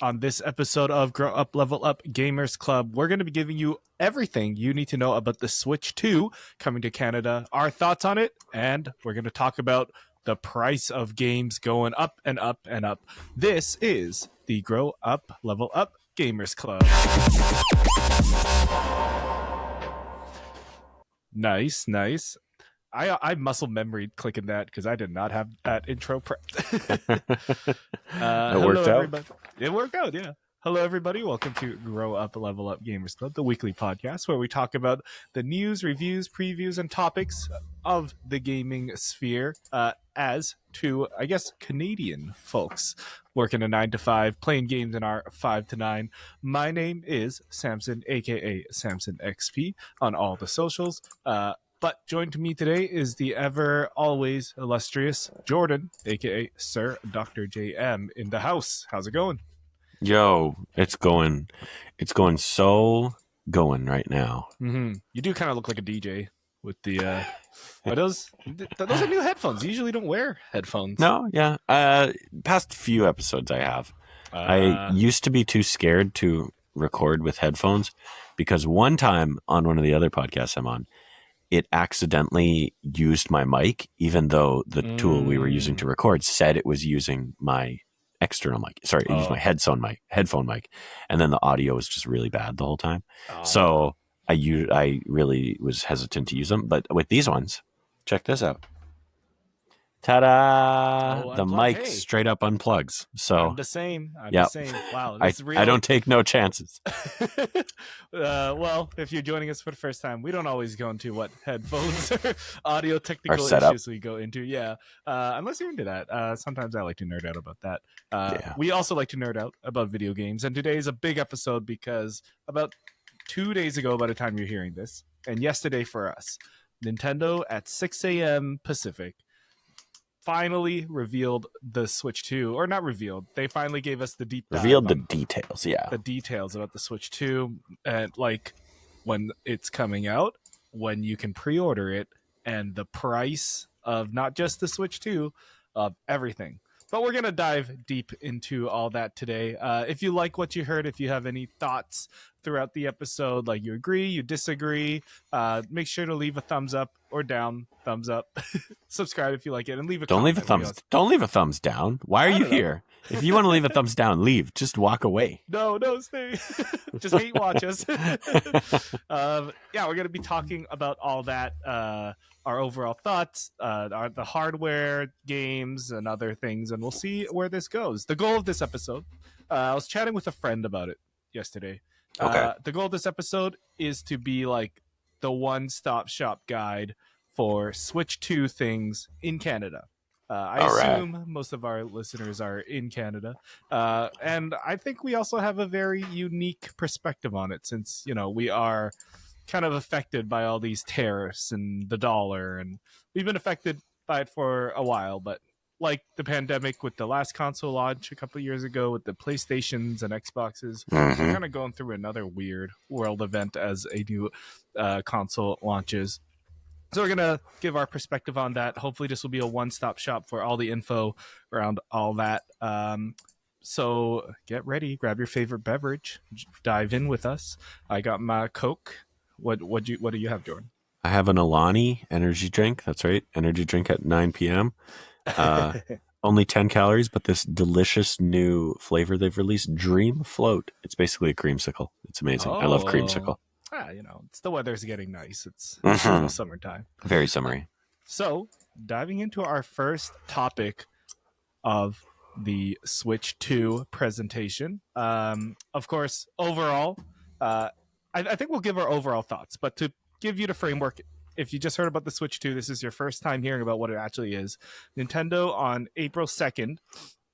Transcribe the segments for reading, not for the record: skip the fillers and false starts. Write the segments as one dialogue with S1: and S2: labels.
S1: On this episode of Grow Up Level Up Gamers Club, we're going to be giving you everything you need to know about the Switch 2 coming to Canada, our thoughts on it, and we're going to talk about the price of games going up and up and up. This is the Grow Up Level Up Gamers Club. Nice. I muscle memory clicking that because I did not have that intro prepped.
S2: It worked out.
S1: Everybody. It worked out, yeah. Hello, everybody. Welcome to Grow Up Level Up Gamers Club, the weekly podcast where we talk about the news, reviews, previews, and topics of the gaming sphere as to, I guess, Canadian folks working a 9 to 5, playing games in our 5 to 9. My name is Samson, aka Samson XP, on all the socials. But joined to me today is the ever always illustrious Jordan, aka Sir Dr. JM, in the house. How's it going?
S2: Yo, it's going right now.
S1: Mm-hmm. You do kind of look like a DJ with the are those are new headphones. You usually don't wear headphones.
S2: No, yeah. Past few episodes I have. I used to be too scared to record with headphones because one time on one of the other podcasts I'm on, it accidentally used my mic, even though the tool we were using to record said it was using my external mic. Sorry, it used my headphone mic, and then the audio was just really bad the whole time. So I really was hesitant to use them. But with these ones, check this out. Ta-da! The mic straight up unplugs. So
S1: I'm the same. The same. Wow, this is real.
S2: I don't take no chances.
S1: Well, if you're joining us for the first time, we don't always go into what headphones or audio technical issues we go into. Yeah, unless you're into that. Sometimes I like to nerd out about that. We also like to nerd out about video games, and today is a big episode because about 2 days ago, by the time you're hearing this, and yesterday for us, Nintendo at 6 a.m. Pacific finally revealed the Switch 2, or not revealed. They finally gave us the deep dive.
S2: Revealed the details, yeah.
S1: The details about the Switch 2, and like when it's coming out, when you can pre-order it, and the price of not just the Switch 2, of everything. But we're going to dive deep into all that today. If you like what you heard, if you have any thoughts throughout the episode, like you agree, you disagree, make sure to leave a thumbs up or down. Thumbs up. Subscribe if you like it, and leave a comment.
S2: Don't leave a thumbs down. Why are you here? If you want to leave a thumbs down, leave. Just walk away.
S1: No, stay. Just hate watch us. We're going to be talking about all that. Our overall thoughts, the hardware, games, and other things, and we'll see where this goes. The goal of this episode, I was chatting with a friend about it yesterday.
S2: Okay.
S1: The goal of this episode is to be like the one-stop shop guide for Switch 2 things in Canada. I assume most of our listeners are in Canada, and I think we also have a very unique perspective on it, since we are kind of affected by all these tariffs and the dollar, and we've been affected by it for a while, but like the pandemic with the last console launch a couple of years ago with the PlayStations and Xboxes, we're kind of going through another weird world event as a new console launches. So we're going to give our perspective on that. Hopefully this will be a one-stop shop for all the info around all that. So get ready, grab your favorite beverage, dive in with us. I got my Coke. What do you have, Jordan?
S2: I have an Alani energy drink. That's right. Energy drink at 9 p.m. Only 10 calories, but this delicious new flavor they've released, Dream Float. It's basically a creamsicle. It's amazing. I love creamsicle.
S1: It's the weather's getting nice. It's summertime.
S2: Very summery.
S1: So diving into our first topic of the Switch 2 presentation. Of course, overall, I think we'll give our overall thoughts, but to give you the framework, if you just heard about the Switch 2, this is your first time hearing about what it actually is. Nintendo on April 2nd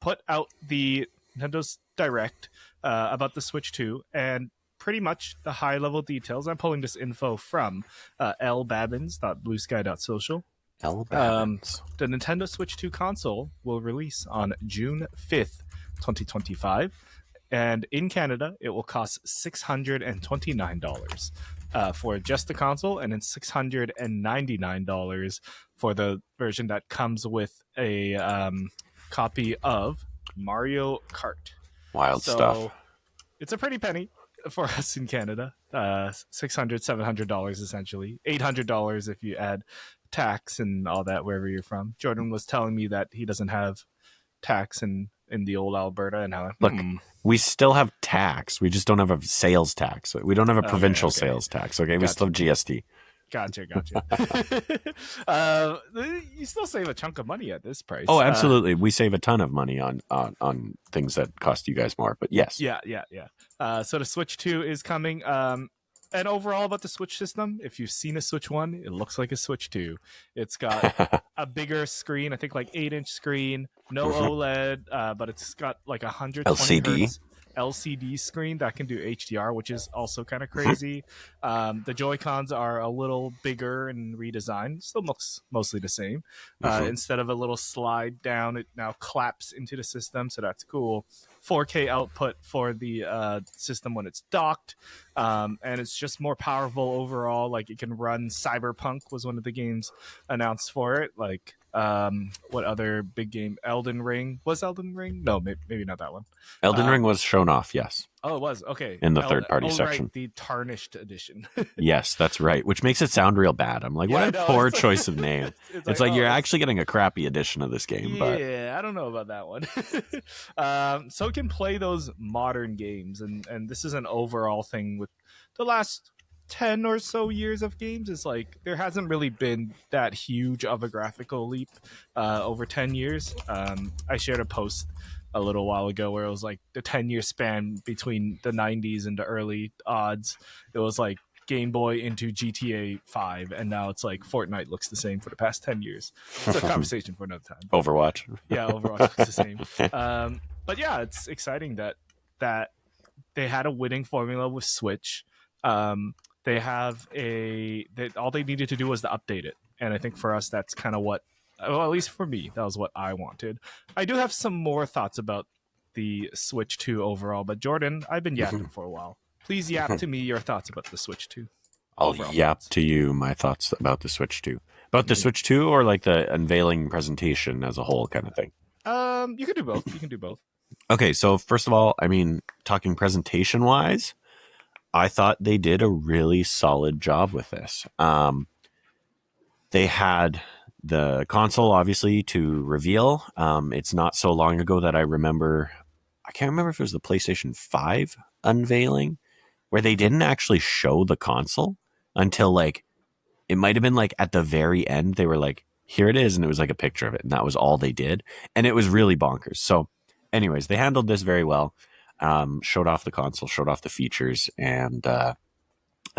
S1: put out the Nintendo's Direct about the Switch 2, and pretty much the high-level details. I'm pulling this info from lbabbins.bluesky.social.
S2: L-Babbins.
S1: The Nintendo Switch 2 console will release on June 5th, 2025. And in Canada, it will cost $629 for just the console, and then $699 for the version that comes with a copy of Mario Kart.
S2: Wild stuff.
S1: So it's a pretty penny for us in Canada. $600, $700 essentially. $800 if you add tax and all that wherever you're from. Jordan was telling me that he doesn't have tax in the old Alberta, and how
S2: Look, we still have tax. We just don't have a sales tax. We don't have a provincial sales tax. Okay, we still have GST.
S1: Gotcha. You still save a chunk of money at this price.
S2: Oh, absolutely. We save a ton of money on things that cost you guys more. But yes.
S1: Yeah. So the Switch 2 is coming. And overall about the Switch system, if you've seen a Switch 1, it looks like a Switch 2. It's got a bigger screen, I think like 8-inch screen, no OLED, but it's got like 120 hertz LCD screen that can do HDR, which is also kind of crazy. The Joy-Cons are a little bigger and redesigned. Still looks mostly the same. Instead of a little slide down, it now claps into the system, so that's cool. 4K output for the system when it's docked, and it's just more powerful overall. Like it can run Cyberpunk was one of the games announced for it. Like what other big game? Elden Ring? Was Elden Ring? No, maybe not that one.
S2: Elden Ring was shown off, yes.
S1: Oh, it was? Okay.
S2: In the third-party section.
S1: Right, the tarnished edition.
S2: Yes, that's right, which makes it sound real bad. I'm like, what a poor choice of name. It's like you're actually getting a crappy edition of this game.
S1: Yeah, I don't know about that one. So it can play those modern games, and this is an overall thing with the last 10 or so years of games. Is like there hasn't really been that huge of a graphical leap over 10 years. I shared a post a little while ago where it was like the 10-year span between the 90s and the early odds. It was like Game Boy into GTA 5, and now it's like Fortnite looks the same for the past 10 years. It's a conversation for another time.
S2: Overwatch.
S1: Yeah, Overwatch looks the same. But yeah, it's exciting that they had a winning formula with Switch. They have all they needed to do was to update it, and I think for us that's kind of what, well, at least for me, that was what I wanted. I do have some more thoughts about the Switch 2 overall, but Jordan, I've been yapping for a while. Please yap to me your thoughts about the Switch 2.
S2: I'll yap to you my thoughts about the Switch 2. About the Switch 2 or like the unveiling presentation as a whole kind of thing?
S1: You can do both.
S2: Okay, so first of all, I mean, talking presentation-wise, I thought they did a really solid job with this. They had the console, obviously, to reveal. It's not so long ago that I can't remember if it was the PlayStation 5 unveiling, where they didn't actually show the console until like, it might have been like at the very end. They were like, here it is. And it was like a picture of it. And that was all they did. And it was really bonkers. So anyways, they handled this very well. Showed off the console, showed off the features. And I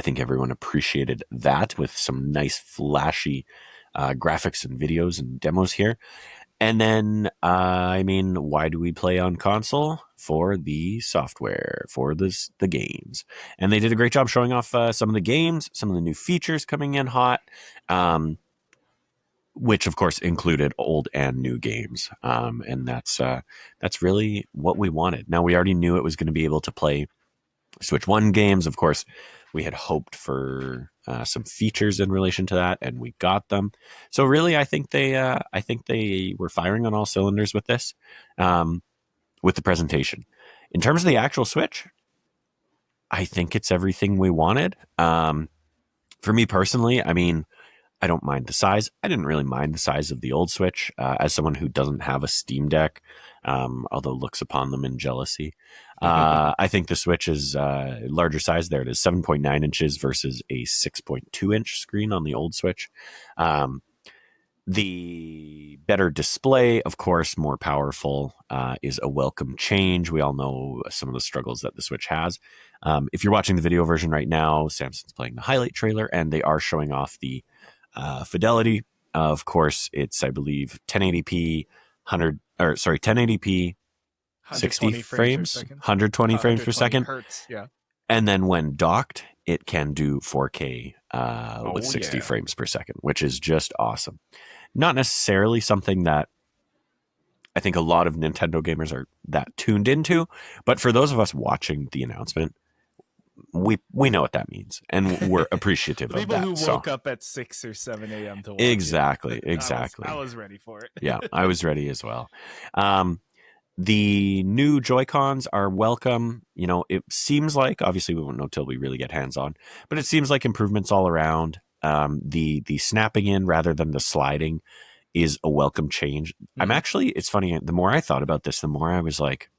S2: think everyone appreciated that with some nice flashy graphics and videos and demos here. And then, I mean, why do we play on console? For the software, for the games. And they did a great job showing off some of the games, some of the new features coming in hot, which, of course, included old and new games. And that's really what we wanted. Now, we already knew it was going to be able to play Switch 1 games. Of course, we had hoped for some features in relation to that, and we got them. So really, I think they were firing on all cylinders with this, with the presentation. In terms of the actual Switch, I think it's everything we wanted. For me personally, I mean, I don't mind the size. I didn't really mind the size of the old Switch as someone who doesn't have a Steam Deck, although looks upon them in jealousy. I think the Switch is larger size. There it is, 7.9 inches versus a 6.2 inch screen on the old Switch. The better display, of course, more powerful, is a welcome change. We all know some of the struggles that the Switch has. If you're watching the video version right now, Samson's playing the highlight trailer, and they are showing off the fidelity. Of course, it's, I believe, 1080p, 1080p, 60 frames, 120 frames per second.
S1: Hertz, yeah.
S2: And then when docked, it can do 4K with 60 frames per second, which is just awesome. Not necessarily something that I think a lot of Nintendo gamers are that tuned into, but for those of us watching the announcement, we know what that means, and we're appreciative of that.
S1: People who woke up at 6 or 7 a.m. to watch
S2: exactly.
S1: I was ready for it.
S2: Yeah, I was ready as well. The new Joy-Cons are welcome. It seems like, obviously we won't know till we really get hands-on, but it seems like improvements all around. The snapping in rather than the sliding is a welcome change. It's funny, the more I thought about this, the more I was like,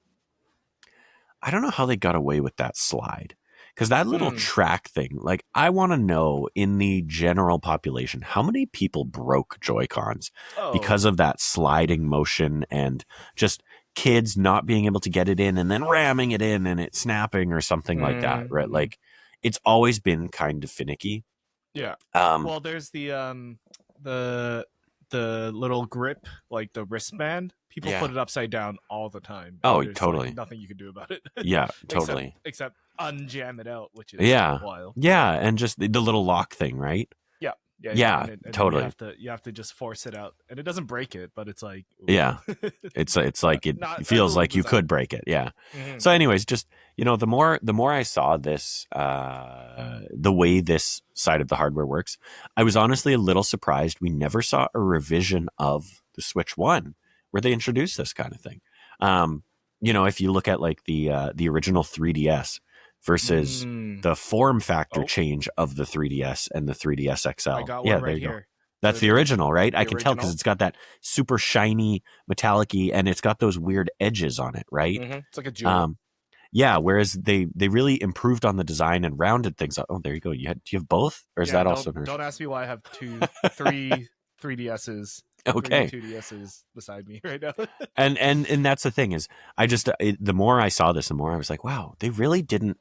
S2: I don't know how they got away with that slide. Because that little track thing, like, I want to know in the general population, how many people broke Joy-Cons because of that sliding motion and just kids not being able to get it in and then ramming it in and it snapping or something like that, right? Like, it's always been kind of finicky.
S1: Yeah. Well, there's the little grip, like the wristband. People put it upside down all the time.
S2: Oh,
S1: there's
S2: totally.
S1: Like nothing you can do about it.
S2: Yeah, totally.
S1: except unjam it out, which is wild.
S2: Yeah, and just the little lock thing, right?
S1: Yeah. And
S2: Totally.
S1: Then you have to just force it out, and it doesn't break it, but it's like, ooh.
S2: Yeah, it's like it feels like you could break it. Yeah. So, anyways, just the more I saw this, the way this side of the hardware works, I was honestly a little surprised we never saw a revision of the Switch 1 where they introduced this kind of thing. If you look at like the original 3DS versus the form factor change of the 3DS and the 3DS XL.
S1: I got one right here.
S2: That's the original, right? I can tell because it's got that super shiny metallic-y and it's got those weird edges on it, right?
S1: It's like a jewel.
S2: Yeah, whereas they really improved on the design and rounded things up. Oh, there you go. Do you have both? Or is that also...
S1: Don't ask me why I have three 3DSs.
S2: Okay.
S1: 2DSs beside me right now.
S2: and that's the thing is, the more I saw this, the more I was like, wow, they really didn't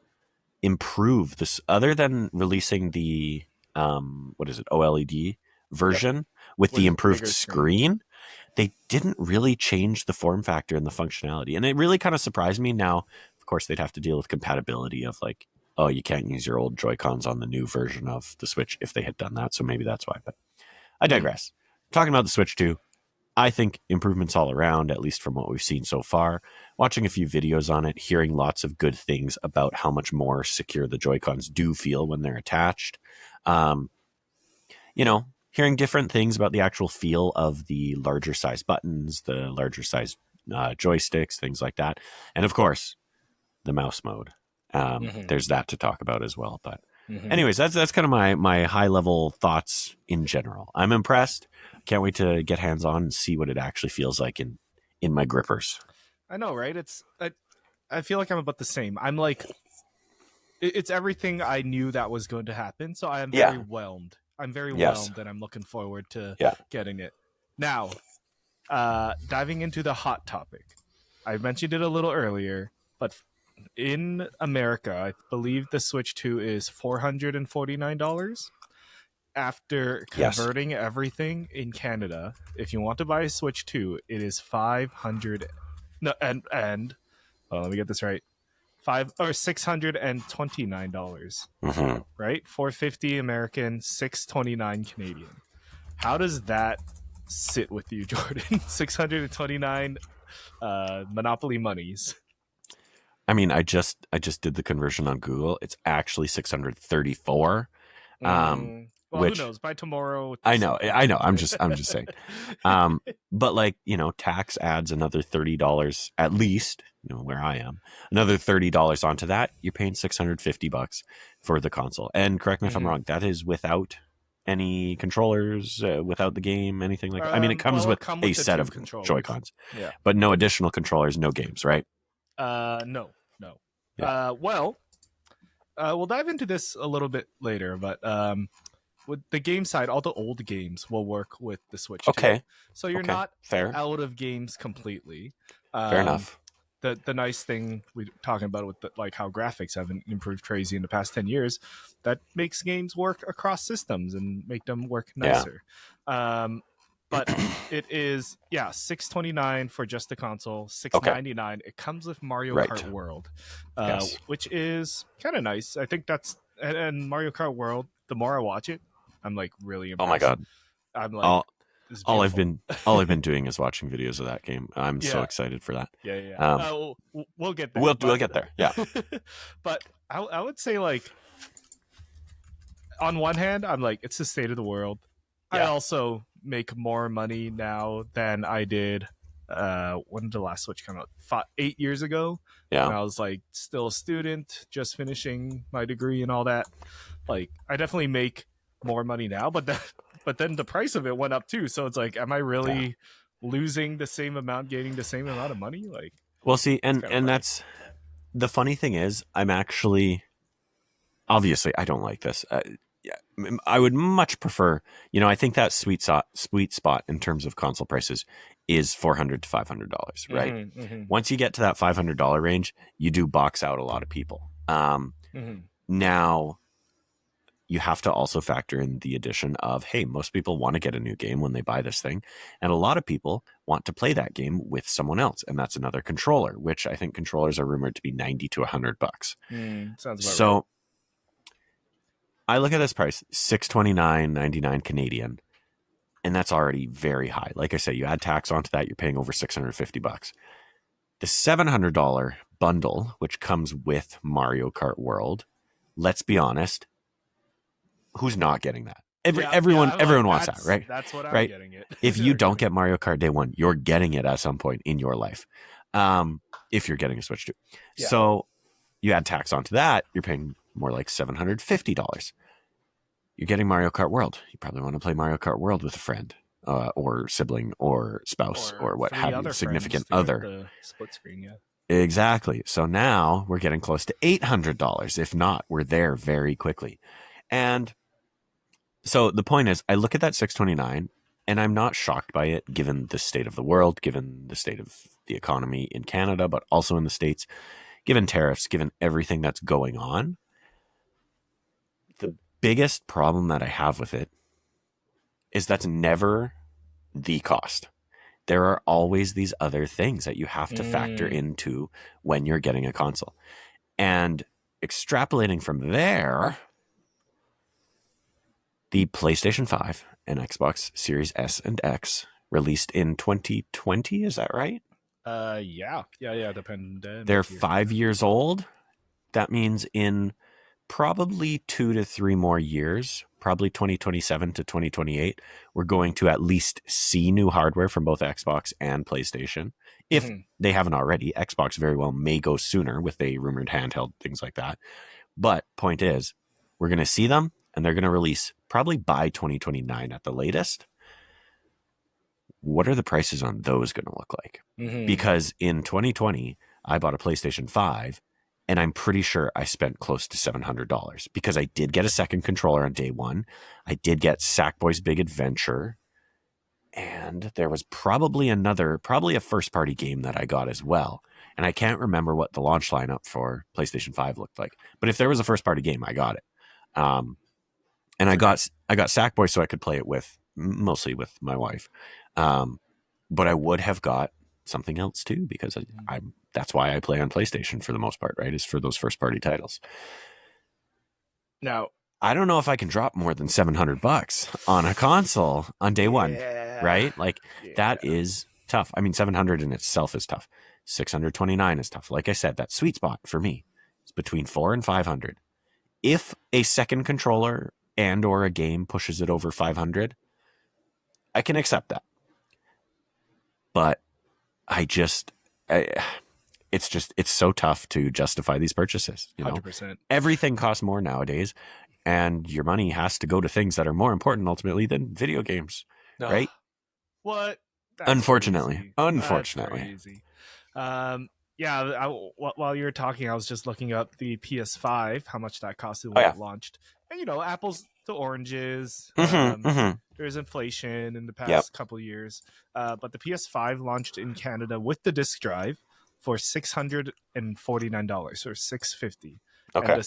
S2: improve this other than releasing the OLED version with the improved screen. They didn't really change the form factor and the functionality, and it really kind of surprised me. Now, of course, they'd have to deal with compatibility of like, oh, you can't use your old Joy-Cons on the new version of the Switch if they had done that, so maybe that's why. But I digress. Talking about the Switch 2, I think improvements all around, at least from what we've seen so far. Watching a few videos on it, hearing lots of good things about how much more secure the Joy-Cons do feel when they're attached. Hearing different things about the actual feel of the larger size buttons, the larger size joysticks, things like that. And of course, the mouse mode. There's that to talk about as well. But anyways, that's kind of my high level thoughts in general. I'm impressed. Can't wait to get hands on and see what it actually feels like in my grippers.
S1: I know, right? I feel like I'm about the same. I'm like, it's everything I knew that was going to happen. So I am very whelmed. I'm very whelmed, and I'm looking forward to getting it. Now, diving into the hot topic. I mentioned it a little earlier, but in America, I believe the Switch 2 is $449. After converting everything in Canada, if you want to buy a Switch 2, it is $500. No, and let me get this right. $629. Right? $450 American, $629 Canadian. How does that sit with you, Jordan? 629 Monopoly monies.
S2: I mean, I just did the conversion on Google. It's actually 634.
S1: Well, who knows? By tomorrow,
S2: I know. I'm just saying. But like, tax adds another $30 at least. Where I am, another $30 onto that. You're paying $650 for the console. And correct me if I'm wrong. That is without any controllers, without the game, anything like that. I mean, it comes with a set of Joy-Cons, but no additional controllers, no games, right?
S1: No. Yeah. We'll dive into this a little bit later, but with the game side, all the old games will work with the Switch.
S2: Okay.
S1: Too. So you're not out of games completely.
S2: Fair enough.
S1: The nice thing we're talking about with like how graphics haven't improved crazy in the past 10 years, that makes games work across systems and make them work nicer. But it is $629 for just the console, $699. It comes with Mario Kart World, which is kind of nice. I think that's and Mario Kart World. The more I watch it, I'm like really impressed.
S2: Oh my god!
S1: I'm like,
S2: all I've been doing is watching videos of that game. I'm so excited for that.
S1: We'll get there.
S2: We'll get there. Yeah.
S1: But I would say, like, on one hand, I'm like, it's the state of the world. I also make more money now than I did when did the last Switch come out? 8 years ago.
S2: Yeah.
S1: And I was like still a student, just finishing my degree and all that. Like, I definitely make more money now, but then the price of it went up too. So it's like, am I really losing the same amount, gaining the same amount of money? Like,
S2: well, see, and
S1: funny.
S2: that's the funny thing is, I'm actually, obviously, I don't like this. Yeah, I would much prefer, I think that sweet spot in terms of console prices is $400 to $500, right?
S1: Mm-hmm, mm-hmm.
S2: Once you get to that $500 range, you do box out a lot of people. Now, you have to also factor in the addition of, hey, most people want to get a new game when they buy this thing. And a lot of people want to play that game with someone else. And that's another controller, which I think controllers are rumored to be $90 to $100.
S1: Sounds about
S2: so
S1: right.
S2: I look at this price, $629.99 Canadian, and that's already very high. Like I said, you add tax onto that, you're paying over $650. The $700 bundle, which comes with Mario Kart World, let's be honest, who's not getting that? Everyone wants that, right?
S1: That's what I'm
S2: right?
S1: getting it.
S2: If you don't get Mario Kart Day 1, you're getting it at some point in your life. If you're getting a Switch 2. Yeah. So you add tax onto that, you're paying more like $750. You're getting Mario Kart World. You probably want to play Mario Kart World with a friend or sibling or spouse or what have you, significant other.
S1: The split screen, yeah.
S2: Exactly. So now we're getting close to $800. If not, we're there very quickly. And so the point is, I look at that $629 and I'm not shocked by it, given the state of the world, given the state of the economy in Canada, but also in the States, given tariffs, given everything that's going on. The biggest problem that I have with it is that's never the cost. There are always these other things that you have to factor into when you're getting a console. And extrapolating from there, the PlayStation 5 and Xbox Series S and X released in 2020, is that right?
S1: Yeah, depending.
S2: They're 5 years old. That means in probably 2 to 3 more years, probably 2027 to 2028, we're going to at least see new hardware from both Xbox and PlayStation. If they haven't already, Xbox very well may go sooner with a rumored handheld, things like that. But point is, we're going to see them, and they're going to release probably by 2029 at the latest. What are the prices on those going to look like? Because in 2020, I bought a PlayStation 5, and I'm pretty sure I spent close to $700 because I did get a second controller on day one. I did get Sackboy's Big Adventure, and there was probably a first-party game that I got as well. And I can't remember what the launch lineup for PlayStation 5 looked like. But if there was a first-party game, I got it. And I got Sackboy so I could play it mostly with my wife. But I would have got something else too, because that's why I play on PlayStation for the most part, right? Is for those first party titles.
S1: Now,
S2: I don't know if I can drop more than $700 on a console on day one, right? Like that is tough. I mean, 700 in itself is tough. 629 is tough. Like I said, that sweet spot for me is between 400 and 500. If a second controller and or a game pushes it over 500, I can accept that. But it's so tough to justify these purchases.
S1: 100%.
S2: Everything costs more nowadays, and your money has to go to things that are more important ultimately than video games, right?
S1: What? That's
S2: unfortunately.
S1: Crazy. While you were talking, I was just looking up the PS5, how much that costed when it launched. And, apples to oranges. There's inflation in the past couple of years. But the PS5 launched in Canada with the disc drive for $649 or $650.
S2: Okay.
S1: And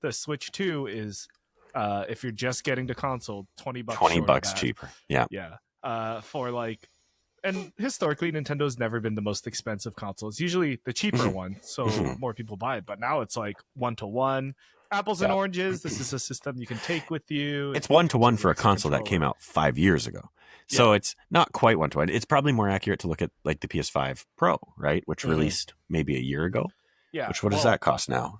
S1: the Switch 2 is, if you're just getting the console, $20.
S2: $20 cheaper. Yeah.
S1: Yeah. For like, and historically, Nintendo's never been the most expensive console. It's usually the cheaper one, so more people buy it. But now it's like 1-to-1. Apples and oranges. This is a system you can take with you.
S2: It's 1-to-1 for a console that came out 5 years ago. So it's not quite 1-to-1. It's probably more accurate to look at like the PS5 Pro, right? Which released maybe a year ago.
S1: Yeah.
S2: What does that cost now?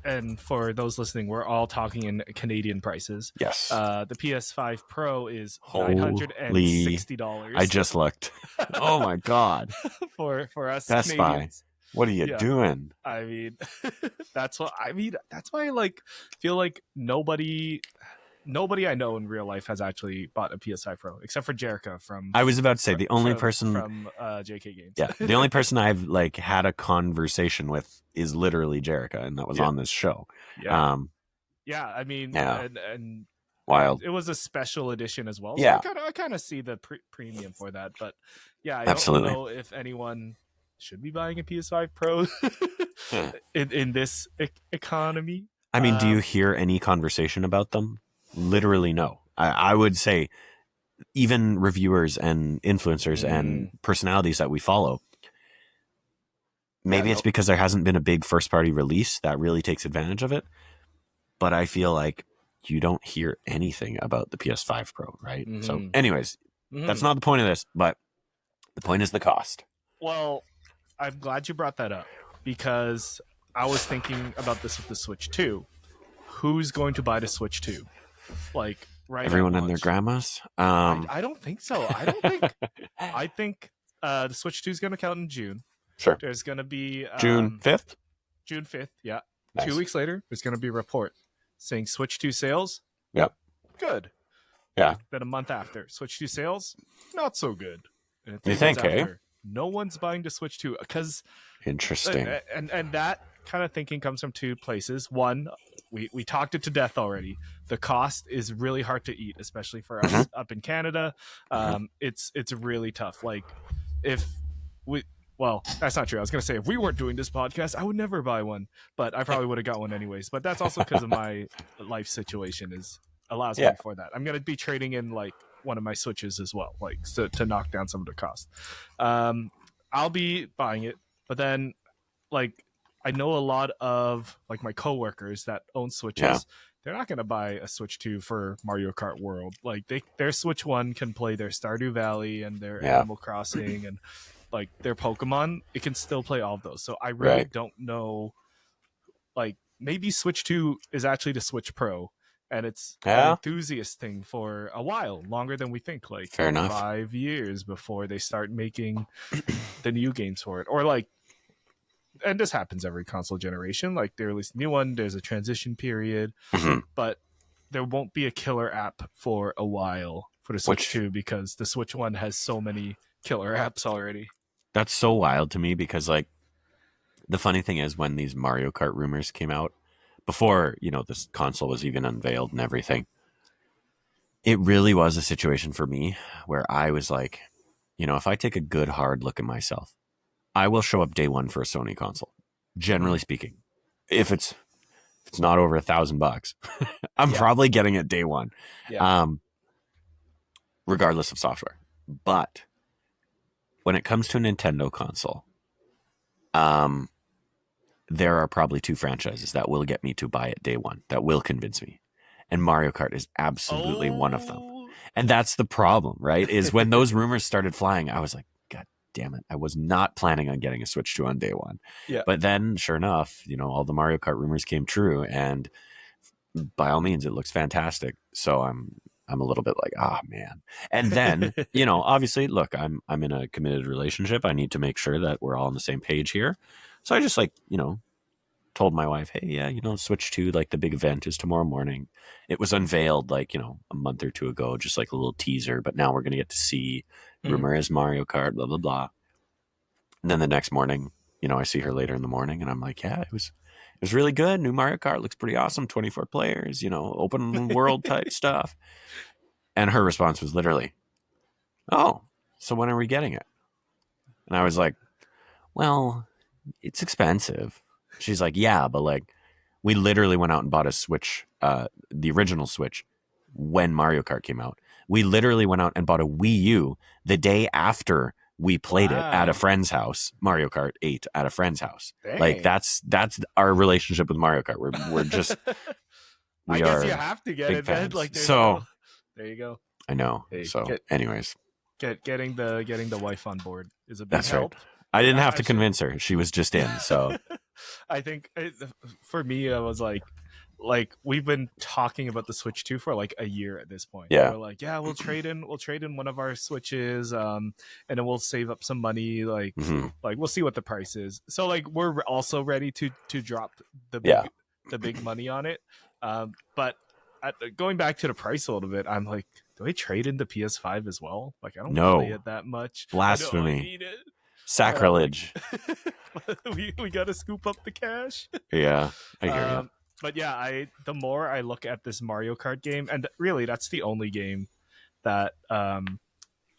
S1: and for those listening, we're all talking in Canadian prices.
S2: Yes.
S1: The PS5 Pro is
S2: Holy,
S1: $960.
S2: I just looked. Oh my god.
S1: for us
S2: Best
S1: Canadians.
S2: Buy. What are you doing?
S1: I mean, that's why like feel like nobody I know in real life has actually bought a PS5 Pro except for Jerica from.
S2: I was about to say the only person
S1: from JK Games.
S2: Yeah, the only person I've like had a conversation with is literally Jerica, and that was on this show.
S1: Yeah. I mean, and
S2: wild.
S1: It was a special edition as well.
S2: Yeah.
S1: So I kind of see the premium for that, but yeah, I
S2: Absolutely.
S1: don't know if anyone should be buying a PS5 Pro in this economy.
S2: I mean, do you hear any conversation about them? Literally, no. I would say even reviewers and influencers and personalities that we follow, maybe it's because there hasn't been a big first party release that really takes advantage of it. But I feel like you don't hear anything about the PS5 Pro, right? So anyways, that's not the point of this, but the point is the cost.
S1: Well, I'm glad you brought that up because I was thinking about this with the Switch 2. Who's going to buy the Switch 2? Like
S2: everyone and their grandmas?
S1: I don't think so. I think the Switch 2 is going to come out in June.
S2: Sure.
S1: There's going to be
S2: June 5th?
S1: June 5th, yeah.
S2: Nice.
S1: 2 weeks later, there's going to be a report saying Switch 2 sales.
S2: Yep.
S1: Good.
S2: Yeah.
S1: Then a month after, Switch 2 sales, not so good. And
S2: you think,
S1: no one's buying the Switch 2 because
S2: interesting.
S1: And that kind of thinking comes from two places. One, we talked it to death already. The cost is really hard to eat, especially for us up in Canada. It's really tough. Like well, that's not true. I was going to say, if we weren't doing this podcast, I would never buy one, but I probably would have got one anyways. But that's also because of my life situation allows me for that. I'm going to be trading in like one of my Switches as well, like to knock down some of the cost. I'll be buying it, but then like I know a lot of like my coworkers that own Switches. Yeah. They're not going to buy a Switch 2 for Mario Kart World. Like their Switch 1 can play their Stardew Valley and their Animal Crossing and like their Pokemon. It can still play all of those. So I really don't know. Like maybe Switch 2 is actually the Switch Pro, and it's an enthusiast thing for a while, longer than we think. Like
S2: fair enough.
S1: 5 years before they start making the new games for it, or like. And this happens every console generation. Like they release a new one, there's a transition period, but there won't be a killer app for a while for the Switch 2 because the Switch 1 has so many killer apps already.
S2: That's so wild to me because like the funny thing is when these Mario Kart rumors came out before, this console was even unveiled and everything, it really was a situation for me where I was like, if I take a good hard look at myself, I will show up day one for a Sony console. Generally speaking, if it's not over $1,000, I'm probably getting it day one, regardless of software. But when it comes to a Nintendo console, there are probably 2 franchises that will get me to buy it day one, that will convince me, and Mario Kart is absolutely one of them. And that's the problem, right? Is when those rumors started flying, I was like, damn it, I was not planning on getting a Switch 2 on day one. Yeah. But then, sure enough, all the Mario Kart rumors came true, and by all means, it looks fantastic. So I'm a little bit like, man. And then, obviously, look, I'm in a committed relationship. I need to make sure that we're all on the same page here. So I just told my wife, hey, Switch 2, like the big event is tomorrow morning. It was unveiled like, a month or two ago, just like a little teaser, but now we're going to get to see. Rumor is Mario Kart, blah, blah, blah. And then the next morning, I see her later in the morning and I'm like, yeah, it was really good. New Mario Kart looks pretty awesome. 24 players, open world type stuff. And her response was literally, oh, so when are we getting it? And I was like, well, it's expensive. She's like, yeah, but like we literally went out and bought a Switch, the original Switch, when Mario Kart came out. We literally went out and bought a Wii U the day after we played it at a friend's house, Mario Kart 8 at a friend's house. Dang. Like that's our relationship with Mario Kart. We're just
S1: I guess you have to get it then. Like there you go.
S2: I know. Anyways.
S1: Getting the wife on board is a big help.
S2: Right. I didn't have to convince her. She was just in. So
S1: I think for me, I was like we've been talking about the Switch 2 for like a year at this point.
S2: Yeah.
S1: We're like, yeah, we'll trade in one of our Switches, and then we'll save up some money. Like we'll see what the price is. So like we're also ready to drop the
S2: Yeah.
S1: big money on it. But going back to the price a little bit, I'm like, do I trade in the PS5 as well? Like I don't play
S2: No.
S1: it that much. I know I
S2: Blasphemy.
S1: need it.
S2: Sacrilege.
S1: We got to scoop up the cash.
S2: Yeah, I hear you.
S1: But yeah, the more I look at this Mario Kart game, and really that's the only game that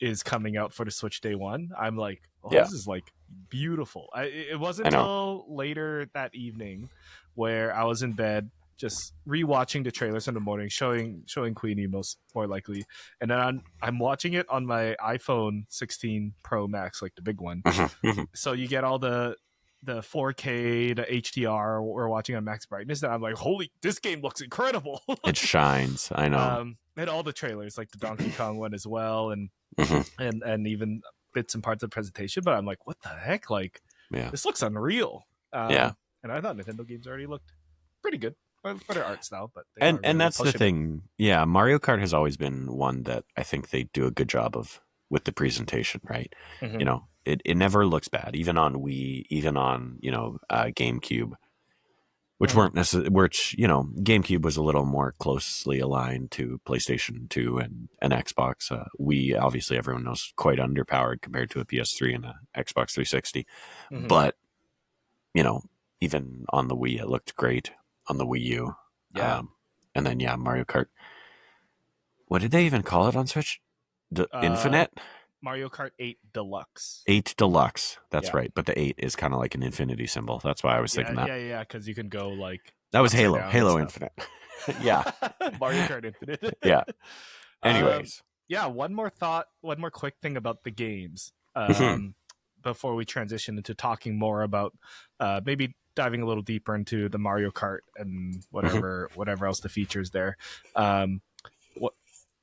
S1: is coming out for the Switch day one. I'm like, oh,
S2: Yeah.
S1: this is like beautiful. It wasn't
S2: I know.
S1: until later that evening where I was in bed just rewatching the trailers in the morning, showing Queenie more likely, and then I'm watching it on my iPhone 16 Pro Max, like the big one. So you get all the 4K, the HDR we're watching on max brightness, and I'm like, holy, this game looks incredible.
S2: It shines. I know.
S1: And all the trailers, like the Donkey Kong one as well, and even bits and parts of the presentation. But I'm like, what the heck? Like, this looks unreal.
S2: Yeah.
S1: And I thought Nintendo games already looked pretty good for their art style, but
S2: and that's the thing. Yeah, Mario Kart has always been one that I think they do a good job of with the presentation, right?
S1: Mm-hmm.
S2: You know, it never looks bad, even on Wii, even on GameCube, which weren't necessarily, which GameCube was a little more closely aligned to PlayStation 2 and Xbox. Wii, obviously, everyone knows, quite underpowered compared to a PS3 and a Xbox 360, but even on the Wii, it looked great. On the Wii U.
S1: Yeah.
S2: And then, Mario Kart. What did they even call it on Switch? Infinite?
S1: Mario Kart 8 Deluxe.
S2: 8 Deluxe. That's right. But the 8 is kind of like an infinity symbol. That's why I was thinking that.
S1: Yeah, because you can go like...
S2: That was Halo. Halo Infinite. Yeah.
S1: Mario Kart Infinite.
S2: Yeah. Anyways.
S1: One more quick thing about the games. Before we transition into talking more about maybe diving a little deeper into the Mario Kart and whatever else the features there.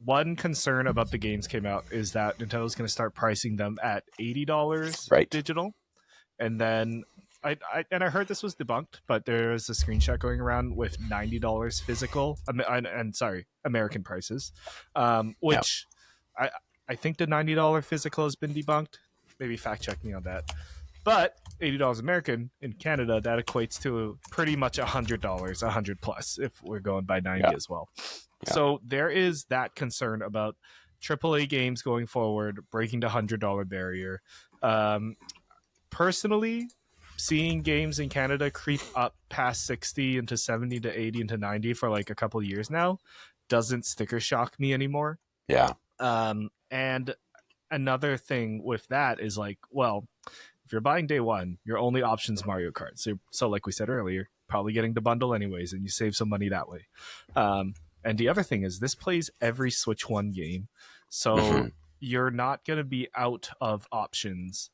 S1: One concern about the games came out is that Nintendo's going to start pricing them at $80 digital, and then I heard this was debunked, but there is a screenshot going around with $90 physical and American prices, which I think the $90 physical has been debunked. Maybe fact check me on that. But $80 American in Canada, that equates to pretty much $100, $100 plus if we're going by 90 as well. Yeah. So there is that concern about AAA games going forward, breaking the $100 barrier. Personally, seeing games in Canada creep up past 60 into 70 to 80 into 90 for like a couple of years now doesn't sticker shock me anymore.
S2: Yeah.
S1: And another thing with that is like, well, if you're buying day one, your only option's Mario Kart. So like we said earlier, probably getting the bundle anyways, and you save some money that way. And the other thing is this plays every Switch 1 game. So you're not going to be out of options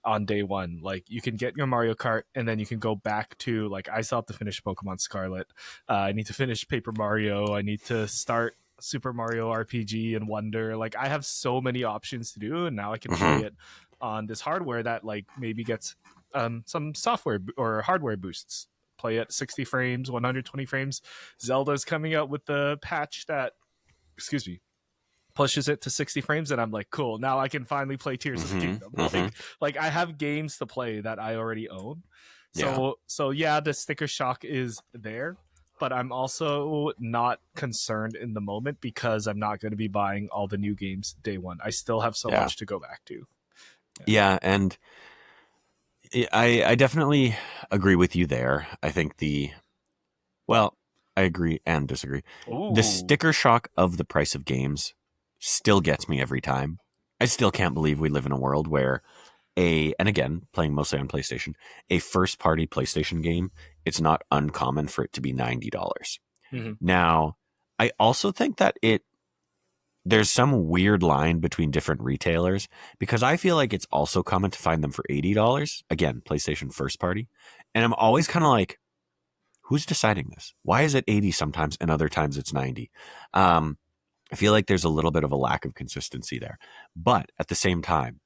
S1: on day one. Like you can get your Mario Kart and then you can go back to, like, I still have to finish Pokemon Scarlet. I need to finish Paper Mario. I need to start Super Mario RPG and Wonder. Like I have so many options to do, and now I can play it on this hardware that like maybe gets some software or hardware boosts. Play at 60 frames, 120 frames. Zelda's coming out with the patch that, pushes it to 60 frames, and I'm like, cool, now I can finally play Tears of the Kingdom. Like I have games to play that I already own. So yeah, the sticker shock is there, but I'm also not concerned in the moment because I'm not going to be buying all the new games day one. I still have so much to go back to.
S2: Yeah, and I definitely agree with you there. I think I agree and disagree.
S1: Ooh.
S2: The sticker shock of the price of games still gets me every time. I still can't believe we live in a world where and again, playing mostly on PlayStation, a first-party PlayStation game, it's not uncommon for it to be $90. Now, I also think that there's some weird line between different retailers because I feel like it's also common to find them for $80. Again, PlayStation first party. And I'm always kind of like, who's deciding this? Why is it 80 sometimes and other times it's 90? I feel like there's a little bit of a lack of consistency there. But at the same time,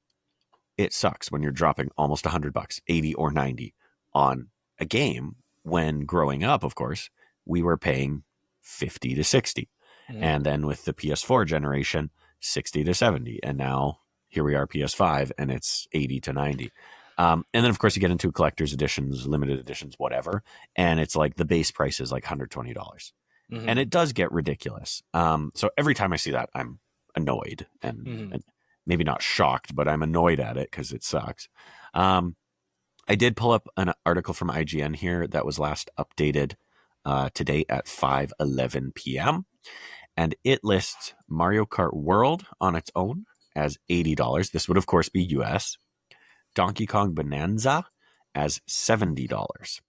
S2: it sucks when you're dropping almost $100, 80 or 90 on a game, when growing up, of course, we were paying 50 to 60. And then with the PS4 generation, 60 to 70. And now here we are, PS5, and it's 80 to 90. And then, of course, you get into collector's editions, limited editions, whatever. And it's like the base price is like $120. And it does get ridiculous. So every time I see that, I'm annoyed and maybe not shocked, but I'm annoyed at it because it sucks. I did pull up an article from IGN here that was last updated today at 5:11 p.m. And it lists Mario Kart World on its own as $80. This would, of course, be US. Donkey Kong Bonanza as $70.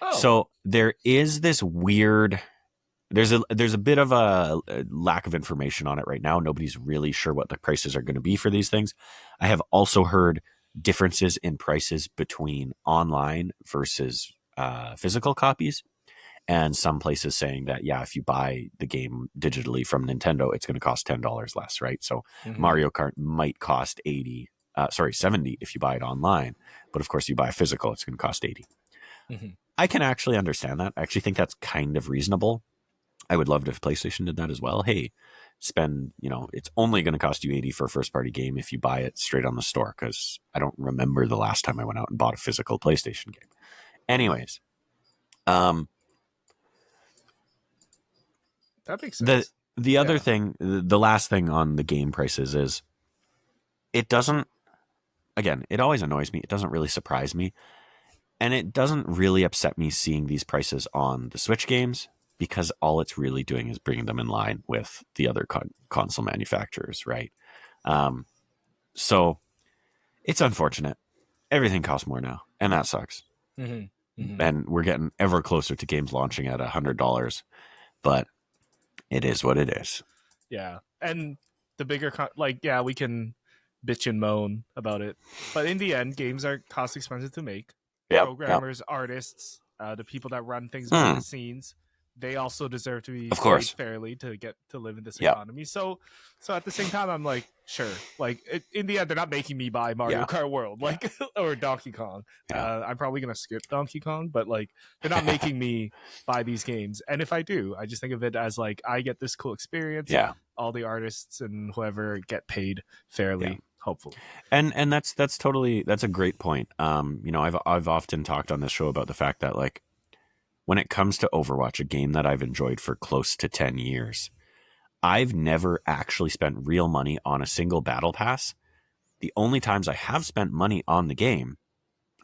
S1: Oh.
S2: So there is this weird... There's a bit of a lack of information on it right now. Nobody's really sure what the prices are going to be for these things. I have also heard differences in prices between online versus physical copies. And some places saying that, yeah, if you buy the game digitally from Nintendo, it's going to cost $10 less, right? So Mario Kart might cost 70 if you buy it online. But of course, you buy a physical, it's going to cost 80. I can actually understand that. I actually think that's kind of reasonable. I would love it if PlayStation did that as well. Hey, spend, it's only going to cost you 80 for a first party game if you buy it straight on the store, because I don't remember the last time I went out and bought a physical PlayStation game. Anyways,
S1: that makes sense.
S2: The other thing, the last thing on the game prices is it doesn't, again, it always annoys me. It doesn't really surprise me. And it doesn't really upset me seeing these prices on the Switch games, because all it's really doing is bringing them in line with the other console manufacturers, right? So it's unfortunate. Everything costs more now, and that sucks. And we're getting ever closer to games launching at $100, but it is what it is.
S1: Yeah, and the bigger, we can bitch and moan about it, but in the end, games are cost expensive to make. Programmers, artists, the people that run things behind the scenes, they also deserve to be paid fairly to get to live in this economy. So at the same time, I'm like, sure, in the end, they're not making me buy Mario Kart World, or Donkey Kong. I'm probably gonna skip Donkey Kong, but they're not making me buy these games. And if I do, I just think of it as I get this cool experience. All the artists and whoever get paid fairly. Hopefully.
S2: And that's a great point. I've often talked on this show about the fact that when it comes to Overwatch, a game that I've enjoyed for close to 10 years, I've never actually spent real money on a single battle pass. The only times I have spent money on the game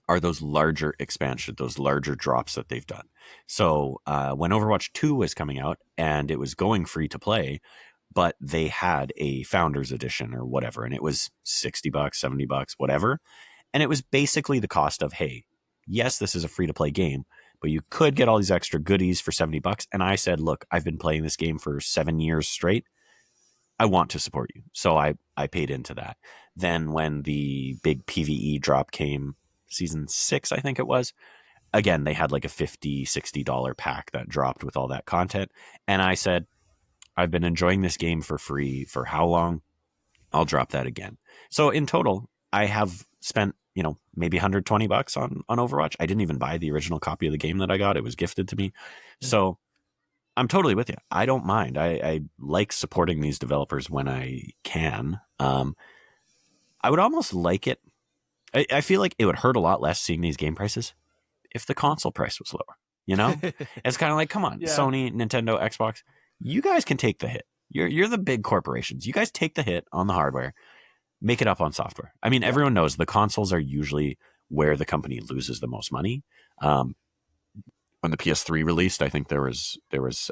S2: are those larger expansions, those larger drops that they've done. So when Overwatch 2 was coming out and it was going free to play, but they had a Founders Edition or whatever, and it was $60, $70, whatever. And it was basically the cost of, hey, yes, this is a free-to-play game, but you could get all these extra goodies for $70. And I said, look, I've been playing this game for 7 years straight. I want to support you. So I paid into that. Then when the big PvE drop came, season 6, I think it was, again, they had a $50, $60 pack that dropped with all that content. And I said, I've been enjoying this game for free for how long? I'll drop that again. So in total, I have spent, maybe $120 on Overwatch. I didn't even buy the original copy of the game that I got. It was gifted to me. So I'm totally with you. I don't mind. I like supporting these developers when I can. I would almost like it. I feel like it would hurt a lot less seeing these game prices if the console price was lower. It's kind of like, come on, Sony, Nintendo, Xbox, you guys can take the hit. You're the big corporations. You guys take the hit on the hardware, make it up on software. I mean, everyone knows the consoles are usually where the company loses the most money. When the PS3 released, I think there was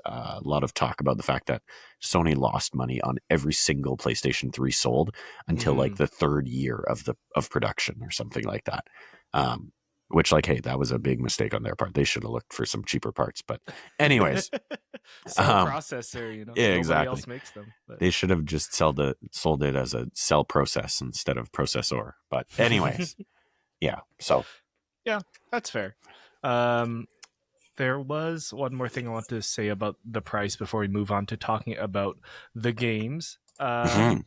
S2: a lot of talk about the fact that Sony lost money on every single PlayStation 3 sold until the third year of production or something like that. Which, hey, that was a big mistake on their part. They should have looked for some cheaper parts. But anyways,
S1: cell processor,
S2: yeah,
S1: nobody else makes them. But.
S2: They should have just sold it as a cell process instead of processor. But anyways, yeah. So
S1: yeah, that's fair. There was one more thing I want to say about the price before we move on to talking about the games. I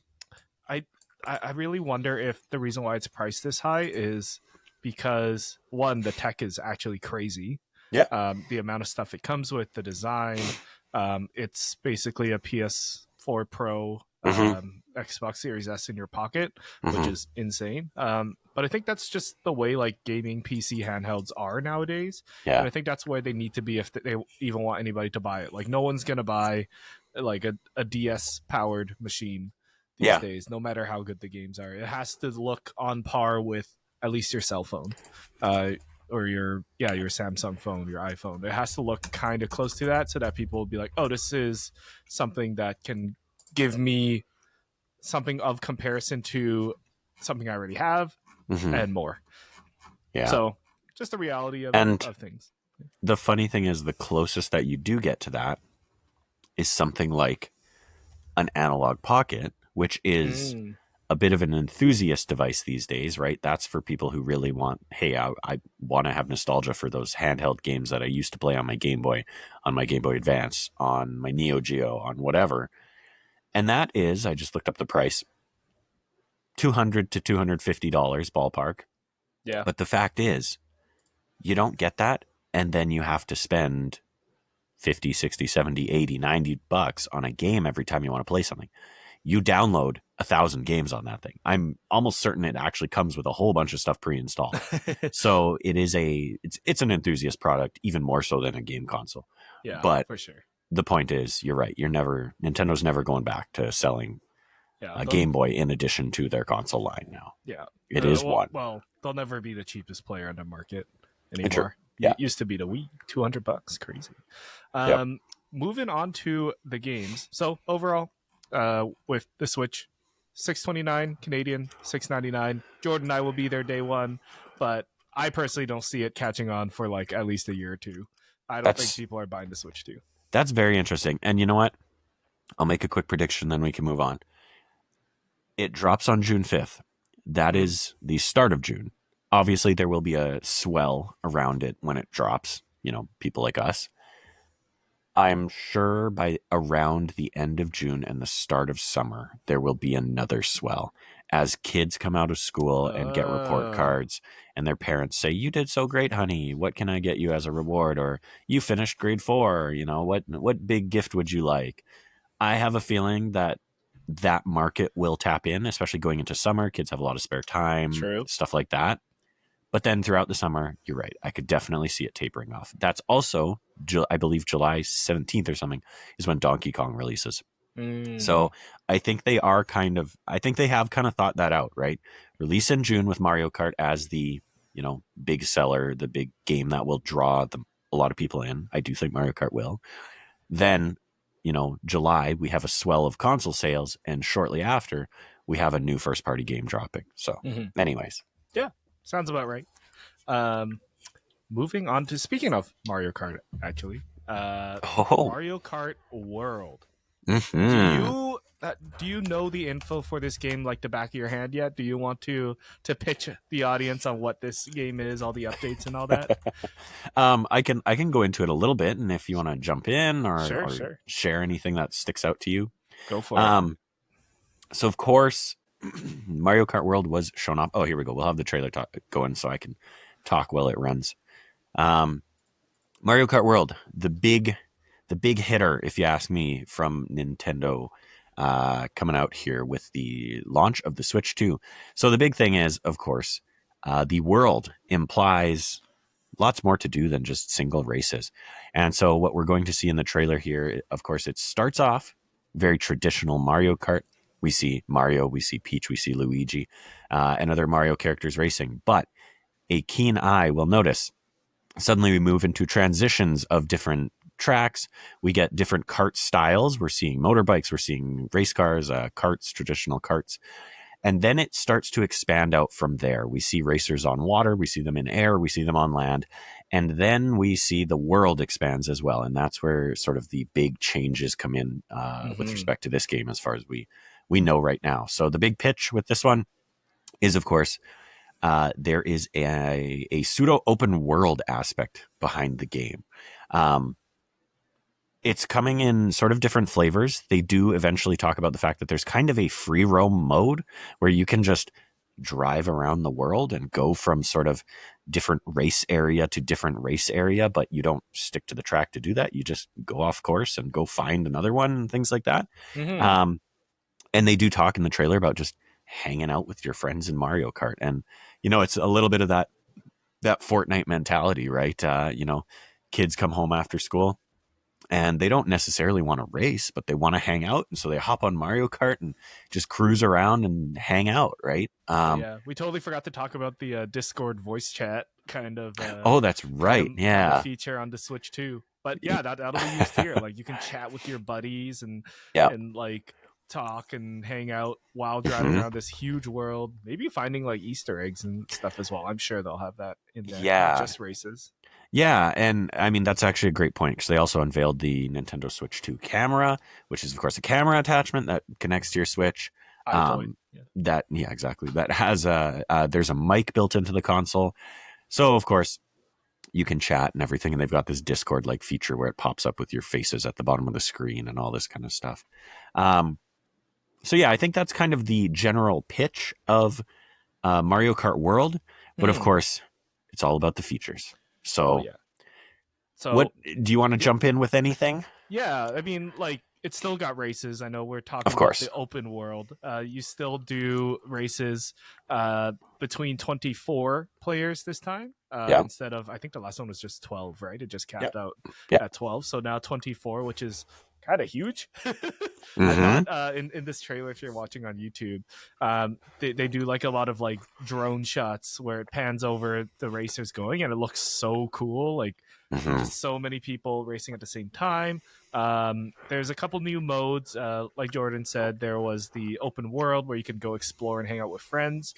S1: really wonder if the reason why it's priced this high is because one, the tech is actually crazy.
S2: Yeah.
S1: The amount of stuff it comes with, the design. It's basically a PS4 Pro, Xbox Series S in your pocket, which is insane. But I think that's just the way like gaming PC handhelds are nowadays.
S2: Yeah.
S1: And I think that's where they need to be if they even want anybody to buy it. Like no one's gonna buy like a DS powered machine these days, no matter how good the games are. It has to look on par with at least your cell phone. Or your Samsung phone, your iPhone. It has to look kind of close to that so that people will be like, oh, this is something that can give me something of comparison to something I already have and more.
S2: Yeah.
S1: So just the reality of things.
S2: The funny thing is the closest that you do get to that is something like an analog pocket, which is a bit of an enthusiast device these days, right? That's for people who really want, hey, I want to have nostalgia for those handheld games that I used to play on my Game Boy Advance, on my Neo Geo, on whatever. And that is, I just looked up the price, $200 to $250 ballpark.
S1: Yeah.
S2: But the fact is, you don't get that, and then you have to spend 50, 60, 70, 80, 90 bucks on a game every time you want to play something. You download 1,000 games on that thing. I'm almost certain it actually comes with a whole bunch of stuff pre-installed. So it's an enthusiast product, even more so than a game console.
S1: Yeah,
S2: but
S1: for sure.
S2: The point is, you're right. Nintendo's never going back to selling a Game Boy in addition to their console line now.
S1: Yeah,
S2: it is one.
S1: Well, they'll never be the cheapest player on the market anymore.
S2: True. Yeah,
S1: it used to be the Wii, $200, crazy. Moving on to the games. So overall, with the Switch, $629 Canadian, $699. Jordan and I will be there day one, but I personally don't see it catching on for like at least a year or two. I don't think people are buying the Switch 2.
S2: That's very interesting. And you know what? I'll make a quick prediction, then we can move on. It drops on June 5th. That is the start of June. Obviously, there will be a swell around it when it drops, people like us. I'm sure by around the end of June and the start of summer, there will be another swell as kids come out of school and get report cards and their parents say, you did so great, honey. What can I get you as a reward? Or you finished grade 4. What big gift would you like? I have a feeling that market will tap in, especially going into summer. Kids have a lot of spare time, stuff like that. But then throughout the summer, you're right. I could definitely see it tapering off. That's also, I believe, July 17th or something is when Donkey Kong releases. So I think they have kind of thought that out, right? Release in June with Mario Kart as the, big seller, the big game that will draw a lot of people in. I do think Mario Kart will. Then, July, we have a swell of console sales. And shortly after, we have a new first party game dropping. So anyways.
S1: Yeah. Sounds about right. Moving on to, speaking of Mario Kart, actually, Mario Kart World. Do you know the info for this game like the back of your hand yet? Do you want to pitch the audience on what this game is, all the updates and all that?
S2: I can go into it a little bit, and if you want to jump in or share anything that sticks out to you,
S1: go for it.
S2: So of course, Mario Kart World was shown off. Oh, here we go. We'll have the trailer going so I can talk while it runs. Mario Kart World, the big hitter, if you ask me, from Nintendo, coming out here with the launch of the Switch 2. So the big thing is, of course, the world implies lots more to do than just single races. And so what we're going to see in the trailer here, of course, it starts off very traditional Mario Kart. We see Mario, we see Peach, we see Luigi, and other Mario characters racing. But a keen eye will notice suddenly we move into transitions of different tracks. We get different kart styles. We're seeing motorbikes, we're seeing race cars, karts, traditional karts. And then it starts to expand out from there. We see racers on water, we see them in air, we see them on land. And then we see the world expands as well. And that's where sort of the big changes come in with respect to this game as far as we know right now. So the big pitch with this one is, of course, there is a pseudo open world aspect behind the game. It's coming in sort of different flavors. They do eventually talk about the fact that there's kind of a free roam mode where you can just drive around the world and go from sort of different race area to different race area, but you don't stick to the track to do that. You just go off course and go find another one and things like that.
S1: Mm-hmm.
S2: And they do talk in the trailer about just hanging out with your friends in Mario Kart. And, it's a little bit of that Fortnite mentality, right? Kids come home after school and they don't necessarily want to race, but they want to hang out. And so they hop on Mario Kart and just cruise around and hang out, right?
S1: Oh yeah, we totally forgot to talk about the Discord voice chat
S2: Oh, that's right.
S1: kind of
S2: Yeah.
S1: feature on the Switch too. But yeah, that'll be used here. Like you can chat with your buddies
S2: Yeah.
S1: and like talk and hang out while driving around this huge world. Maybe finding like Easter eggs and stuff as well. I'm sure they'll have that in there, not
S2: Yeah.
S1: just races.
S2: Yeah, and I mean that's actually a great point because they also unveiled the Nintendo Switch 2 camera, which is of course a camera attachment that connects to your Switch. Exactly. That has there's a mic built into the console, so of course you can chat and everything. And they've got this Discord like feature where it pops up with your faces at the bottom of the screen and all this kind of stuff. So yeah, I think that's kind of the general pitch of Mario Kart World, but of course it's all about the features. So,
S1: So,
S2: what do you want to jump in with anything?
S1: Yeah, I mean, like it's still got races. I know we're talking
S2: Of course.
S1: about the open world. You still do races between 24 players this time instead of, I think the last one was just 12, right? It just capped out at 12. So now 24, which is kind of huge. I thought in this trailer, if you're watching on YouTube, they do like a lot of like drone shots where it pans over the racers going, and it looks so cool. Like just so many people racing at the same time. There's a couple new modes. Like Jordan said, there was the open world where you can go explore and hang out with friends.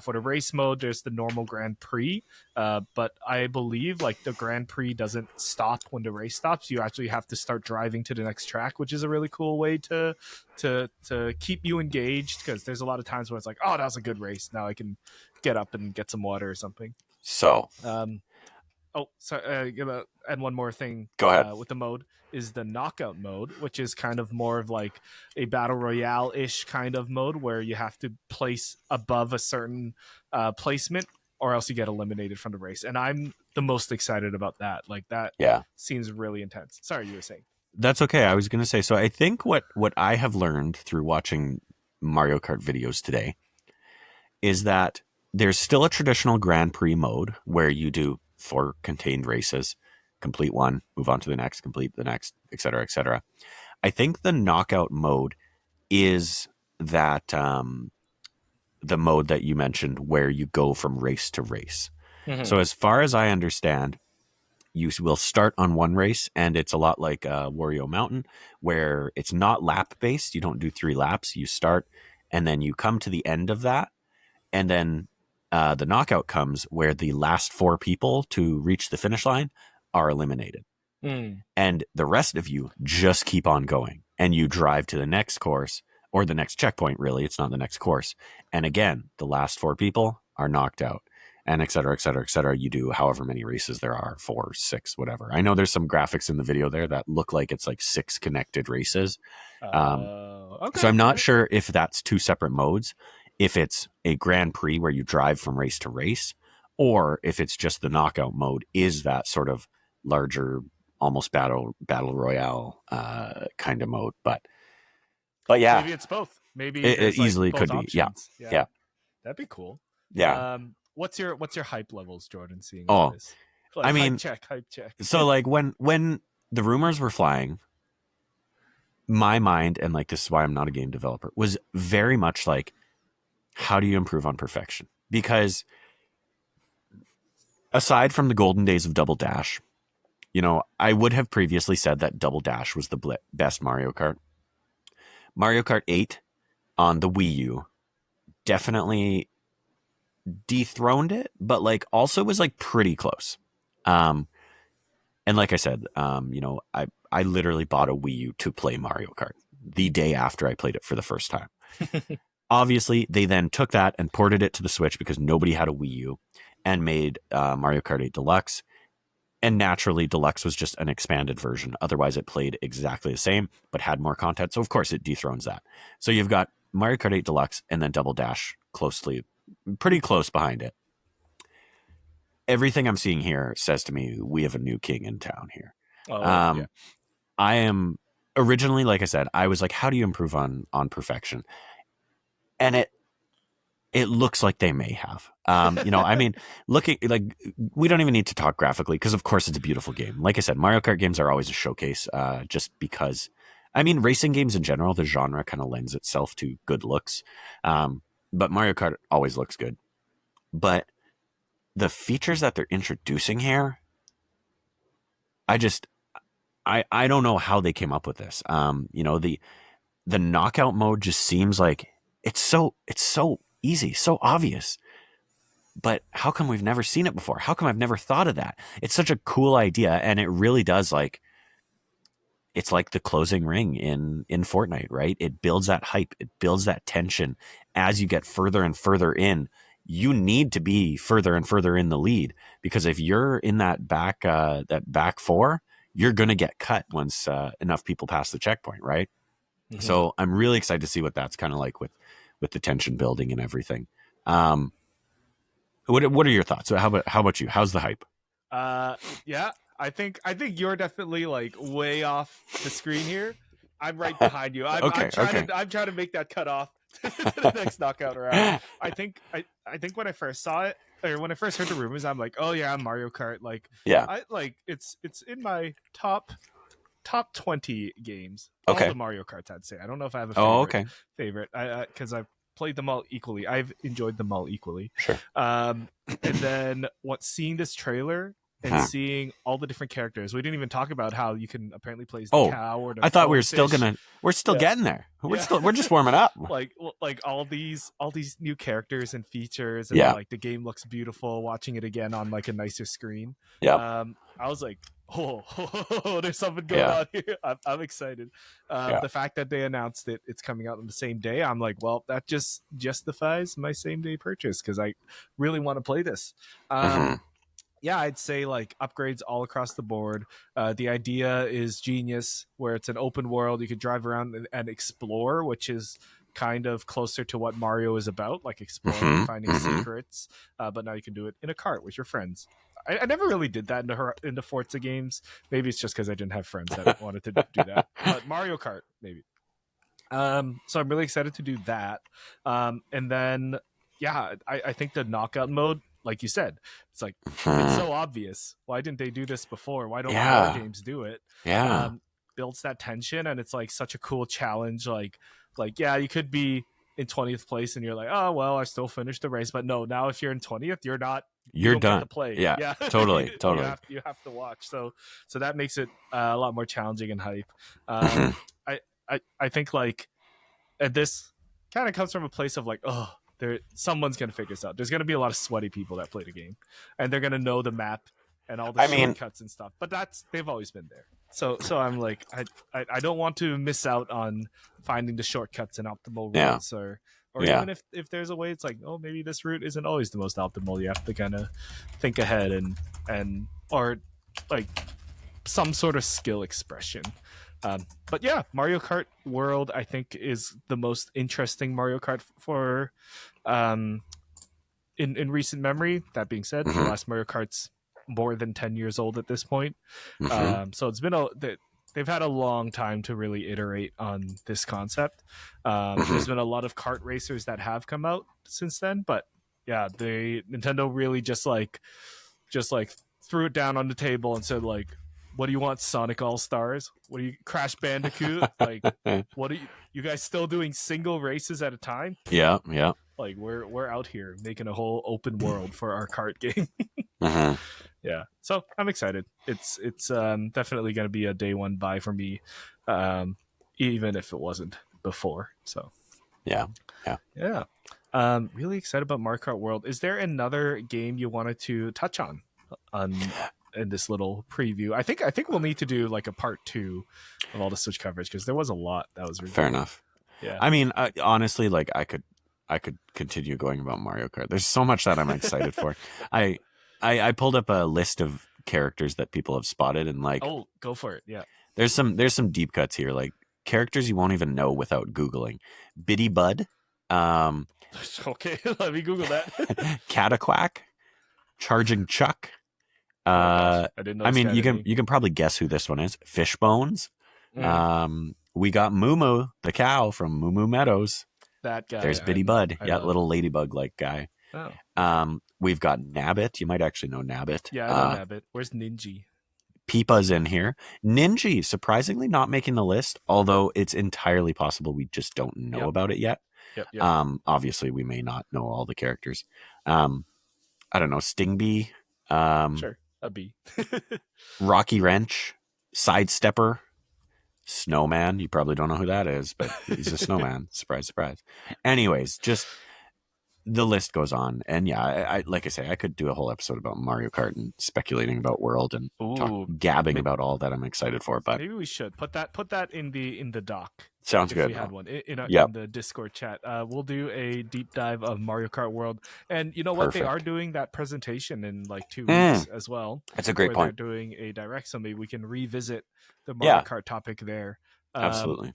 S1: For the race mode, there's the normal Grand Prix. But I believe like the Grand Prix doesn't stop when the race stops. You actually have to start driving to the next track, which is a really cool way to keep you engaged, because there's a lot of times where it's like, oh, that was a good race. Now I can get up and get some water or something.
S2: So,
S1: gonna add one more thing.
S2: Go ahead.
S1: With the mode is the knockout mode, which is kind of more of like a battle royale-ish kind of mode where you have to place above a certain placement or else you get eliminated from the race. And I'm the most excited about that. Like that seems really intense. Sorry, you were saying.
S2: That's okay. I was going to say, so I think what I have learned through watching Mario Kart videos today is that there's still a traditional Grand Prix mode where you do 4 contained races, complete one, move on to the next, complete the next, et cetera, et cetera. I think the knockout mode is that the mode that you mentioned where you go from race to race. So as far as I understand, you will start on one race, and it's a lot like Wario Mountain, where it's not lap based. You don't do 3 laps. You start, and then you come to the end of that, and then the knockout comes where the last 4 people to reach the finish line are eliminated. And the rest of you just keep on going, and you drive to the next course or the next checkpoint. Really, it's not the next course. And again, the last 4 people are knocked out, and et cetera, et cetera, et cetera. You do however many races there are, 4, 6, whatever. I know there's some graphics in the video there that look like it's like 6 connected races. Okay. So I'm not sure if that's 2 separate modes, if it's a Grand Prix where you drive from race to race, or if it's just the knockout mode is that sort of larger, almost battle royale kind of mode. But yeah,
S1: maybe it's both. Maybe
S2: it easily could be. Yeah.
S1: That'd be cool.
S2: Yeah.
S1: What's your hype levels, Jordan, seeing this?
S2: Like, I mean,
S1: hype check.
S2: So like when the rumors were flying, my mind, and like this is why I'm not a game developer, was very much like, how do you improve on perfection? Because aside from the golden days of Double Dash, I would have previously said that Double Dash was the best Mario Kart. Mario Kart 8 on the Wii U definitely dethroned it, but like also was like pretty close. And like I said, I literally bought a Wii U to play Mario Kart the day after I played it for the first time. Obviously, they then took that and ported it to the Switch because nobody had a Wii U, and made Mario Kart 8 Deluxe. And naturally, Deluxe was just an expanded version. Otherwise, it played exactly the same, but had more content. So, of course, it dethrones that. So you've got Mario Kart 8 Deluxe and then Double Dash closely pretty close behind it. Everything I'm seeing here says to me we have a new king in town here.
S1: Yeah.
S2: I am originally, like I said, I was like, how do you improve on perfection? And it looks like they may have. I mean, looking like we don't even need to talk graphically because, of course, it's a beautiful game. Like I said, Mario Kart games are always a showcase, just because. I mean, racing games in general, the genre kind of lends itself to good looks, but Mario Kart always looks good. But the features that they're introducing here, I don't know how they came up with this. The knockout mode just seems like it's so easy, so obvious. But how come we've never seen it before? How come I've never thought of that? It's such a cool idea, and it really does it's like the closing ring in Fortnite, right? It builds that hype, it builds that tension as you get further and further in. You need to be further and further in the lead because if you're in that back four, you're gonna get cut once enough people pass the checkpoint, right?
S1: Mm-hmm.
S2: So I'm really excited to see what that's kind of like with the tension building and everything. What are your thoughts? How about you? How's the hype?
S1: Yeah, I think you're definitely like way off the screen here. I'm right behind you. I'm trying to make that cut off to the next knockout round. I think when I first saw it, or when I first heard the rumors, I'm like, oh yeah, Mario Kart. Like,
S2: yeah,
S1: it's in my top 20 games.
S2: Okay.
S1: All the Mario Karts, I'd say. I don't know if I have a favorite. Because I've played them all equally. I've enjoyed them all equally.
S2: Sure.
S1: And then seeing this trailer and seeing all the different characters. We didn't even talk about how you can apparently play as the cow or the
S2: I thought we were
S1: fish.
S2: still getting there. We're just warming up.
S1: like all these new characters and features, and like the game looks beautiful watching it again on like a nicer screen.
S2: Yeah.
S1: I was like, oh, there's something going on here. I'm excited. The fact that they announced it's coming out on the same day, I'm like, well, that just justifies my same day purchase because I really want to play this. Yeah, I'd say like upgrades all across the board. The idea is genius, where it's an open world. You could drive around and explore, which is kind of closer to what Mario is about, like exploring and finding secrets. But now you can do it in a cart with your friends. I never really did that in the Forza games. Maybe it's just because I didn't have friends that wanted to do that. But Mario Kart, maybe. So I'm really excited to do that. And then, yeah, I think the knockout mode, like you said, it's like it's so obvious. Why didn't they do this before? Why don't more games do it? Builds that tension, and it's like such a cool challenge. Like yeah, you could be in 20th place, and you're like, oh well, I still finished the race. But no, now if you're in 20th, you're not.
S2: You're
S1: don't
S2: done.
S1: Get to play.
S2: Yeah, totally.
S1: You have to watch. So that makes it a lot more challenging and hype. I think like this kind of comes from a place of like, oh, someone's gonna figure this out. There's gonna be a lot of sweaty people that play the game, and they're gonna know the map and all the shortcuts and stuff. But they've always been there. So I'm like, I don't want to miss out on finding the shortcuts and optimal routes, or even if there's a way, it's like, oh, maybe this route isn't always the most optimal. You have to kind of think ahead and or like some sort of skill expression. But yeah, Mario Kart World, I think, is the most interesting Mario Kart for in recent memory. That being said, the last Mario Kart's more than 10 years old at this point. So it's been they've had a long time to really iterate on this concept. There's been a lot of kart racers that have come out since then, but yeah, Nintendo really just like threw it down on the table and said like, what do you want, Sonic All-Stars? What do you, Crash Bandicoot? Like, what are you guys still doing single races at a time?
S2: Yeah.
S1: Like we're out here making a whole open world for our kart game. Yeah, so I'm excited. It's definitely going to be a day one buy for me, even if it wasn't before. So
S2: yeah.
S1: Really excited about Mario Kart World. Is there another game you wanted to touch on in this little preview? I think we'll need to do like a part 2 of all the Switch coverage because there was a lot that was really
S2: fair enough.
S1: Yeah,
S2: I mean, honestly, like I could continue going about Mario Kart. There's so much that I'm excited for. I pulled up a list of characters that people have spotted, and like,
S1: oh, go for it. Yeah,
S2: there's some deep cuts here, like characters you won't even know without Googling. Biddy Bud,
S1: Okay, let me Google that.
S2: Cataquack, Charging Chuck.
S1: Oh my gosh, I didn't know
S2: I
S1: this
S2: mean,
S1: guy had a name.
S2: you can probably guess who this one is. Fishbones.
S1: Mm,
S2: We got Moo the cow from Moo Meadows.
S1: that guy
S2: There's Bitty Bud.
S1: I
S2: Yeah,
S1: love.
S2: little ladybug like guy.
S1: Oh, okay.
S2: We've got Nabbit. You might actually know Nabbit.
S1: Yeah, I know Nabbit. Where's Ninji?
S2: Peepa's in here. Ninji, surprisingly not making the list, although it's entirely possible we just don't know
S1: Yep,
S2: about it yet.
S1: yep.
S2: Obviously, we may not know all the characters. I don't know, Stingbee,
S1: Sure, a B.
S2: Rocky Wrench, Sidestepper, Snowman. You probably don't know who that is, but he's a snowman. Surprise, surprise. Anyways, just the list goes on, and yeah, I like I say, I could do a whole episode about Mario Kart and speculating about World and gabbing about all that I'm excited for. But
S1: maybe we should put that in the doc.
S2: Sounds
S1: if
S2: good.
S1: We had one in the Discord chat. We'll do a deep dive of Mario Kart World, and you know what? Perfect. They are doing that presentation in like 2 weeks as well.
S2: That's a great point.
S1: They're doing a direct, so maybe we can revisit the Mario Kart topic there.
S2: Absolutely.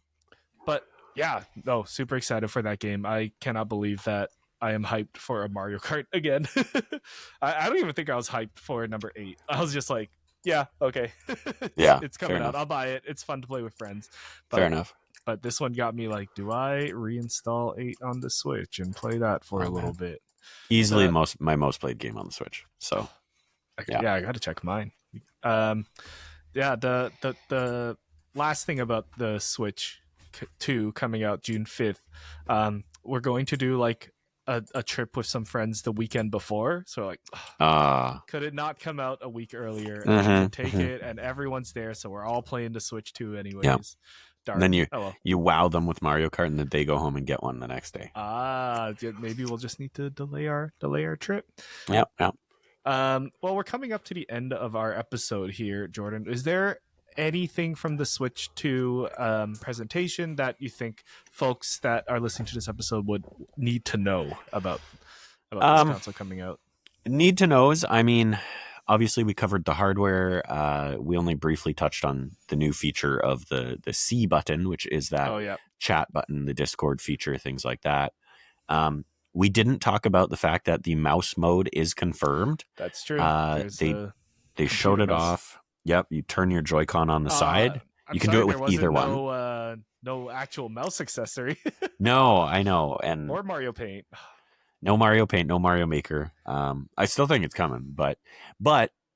S1: But yeah, no, super excited for that game. I cannot believe that I am hyped for a Mario Kart again. I don't even think I was hyped for number 8. I was just like, yeah, okay. It's coming out. I'll buy it. It's fun to play with friends.
S2: Fair enough.
S1: But this one got me like, do I reinstall 8 on the Switch and play that for a little bit?
S2: Easily my most played game on the Switch. So
S1: yeah, I got to check mine. Yeah, the last thing about the Switch 2 coming out June 5th, we're going to do like a trip with some friends the weekend before. So like, could it not come out a week earlier? And we can take it, and everyone's there, so we're all playing the Switch 2 anyways.
S2: Yeah. And then you wow them with Mario Kart, and then they go home and get one the next day.
S1: Maybe we'll just need to delay our trip.
S2: Yep.
S1: Well, we're coming up to the end of our episode here, Jordan. Is there anything from the Switch 2 presentation that you think folks that are listening to this episode would need to know about this console coming out?
S2: Need to knows, I mean, obviously we covered the hardware. We only briefly touched on the new feature of the C button, which is that chat button, the Discord feature, things like that. We didn't talk about the fact that the mouse mode is confirmed.
S1: That's true.
S2: They showed it off. Yep, you turn your Joy-Con on the side. You can do it with either one.
S1: No actual mouse accessory.
S2: No, I know.
S1: Or Mario Paint.
S2: No Mario Paint, no Mario Maker. I still think it's coming, but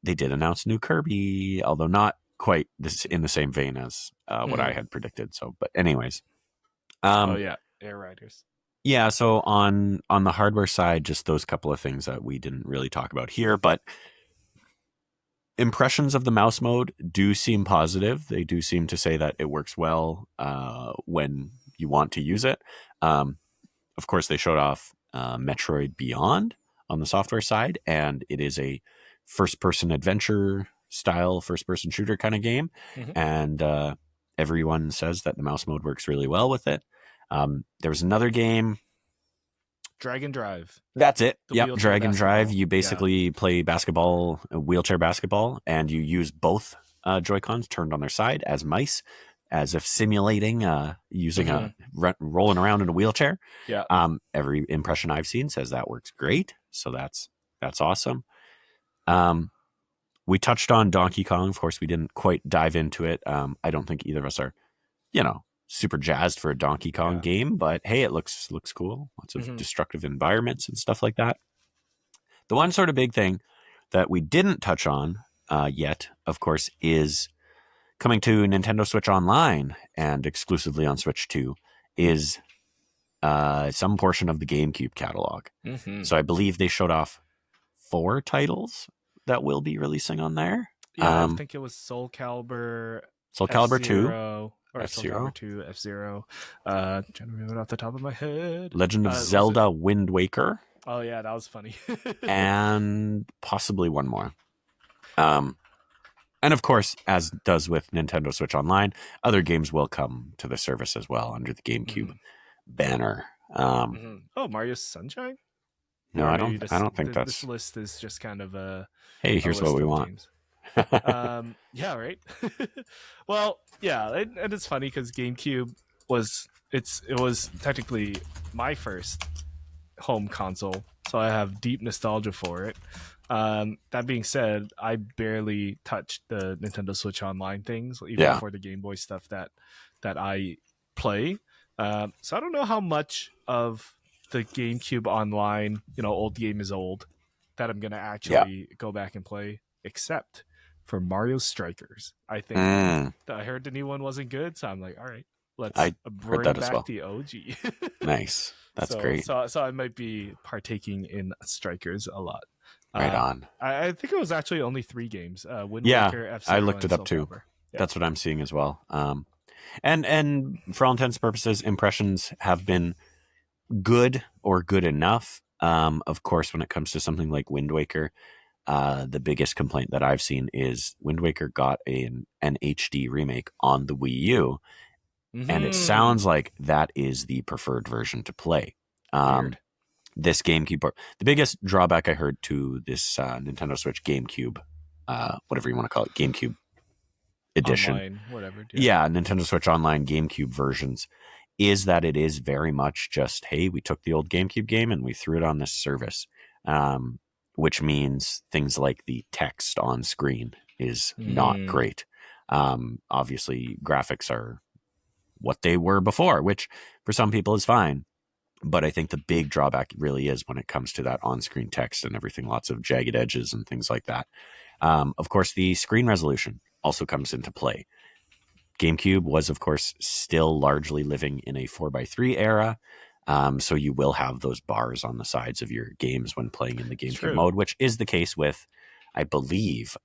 S2: they did announce new Kirby, although not quite in the same vein as what I had predicted. So, but anyways.
S1: Air Riders.
S2: Yeah, so on the hardware side, just those couple of things that we didn't really talk about here, but impressions of the mouse mode do seem positive. They do seem to say that it works well when you want to use it. Of course, they showed off Metroid Beyond on the software side, and it is a first-person adventure style, first-person shooter kind of game. And everyone says that the mouse mode works really well with it. There was another game,
S1: Dragon Drive.
S2: That's it. Yep, Dragon Drive. You basically play basketball, wheelchair basketball, and you use both Joy-Cons turned on their side as mice, as if simulating using rolling around in a wheelchair.
S1: Yeah.
S2: Every impression I've seen says that works great. So that's awesome. We touched on Donkey Kong. Of course, we didn't quite dive into it. I don't think either of us are, super jazzed for a Donkey Kong game, but hey, it looks cool. Lots of destructive environments and stuff like that. The one sort of big thing that we didn't touch on yet, of course, is coming to Nintendo Switch Online and exclusively on Switch 2 is some portion of the GameCube catalog. So I believe they showed off 4 titles that will be releasing on there.
S1: Yeah, I think it was Soul Calibur
S2: 2.
S1: Or Soul Calibur 2, F-Zero. Trying to remember it off the top of my head.
S2: Legend of Zelda Wind Waker.
S1: Oh, yeah, that was funny.
S2: And possibly one more. And of course, as does with Nintendo Switch Online, other games will come to the service as well under the GameCube banner.
S1: Oh, Mario Sunshine?
S2: No, I don't think that's...
S1: This list is just kind of a...
S2: Hey, here's what we want.
S1: Yeah, right. Well, yeah, and it's funny because GameCube it was technically my first home console, so I have deep nostalgia for it. That being said, I barely touched the Nintendo Switch Online things, even
S2: Yeah.
S1: for the Game Boy stuff that I play. So I don't know how much of the GameCube Online, old game is old, that I'm gonna
S2: Yeah.
S1: actually go back and play, except for Mario Strikers. I think I heard the new one wasn't good, so I'm like, all right, let's
S2: I heard
S1: bring
S2: that as
S1: back
S2: well.
S1: the OG.
S2: Nice. That's
S1: so
S2: great.
S1: so so I might be partaking in Strikers a lot.
S2: Right
S1: Uh,
S2: on.
S1: I think it was actually only 3 games: Wind
S2: Yeah,
S1: Waker, F
S2: I
S1: Zero,
S2: looked
S1: and
S2: it up
S1: Soul
S2: too.
S1: Calibur. Yeah.
S2: That's what I'm seeing as well. And for all intents and purposes, impressions have been good or good enough. Of course, when it comes to something like Wind Waker, the biggest complaint that I've seen is Wind Waker got an HD remake on the Wii U, and it sounds like that is the preferred version to play.
S1: Weird.
S2: This GameCube, the biggest drawback I heard to this Nintendo Switch GameCube, whatever you want to call it, GameCube edition,
S1: Online, whatever.
S2: yeah, Nintendo Switch Online GameCube versions, is that it is very much just, hey, we took the old GameCube game and we threw it on this service, which means things like the text on screen is not great. Obviously, graphics are what they were before, which for some people is fine. But I think the big drawback really is when it comes to that on-screen text and everything, lots of jagged edges and things like that. Of course, the screen resolution also comes into play. GameCube was, of course, still largely living in a 4:3 era. So you will have those bars on the sides of your games when playing in the GameCube mode, which is the case with, I believe,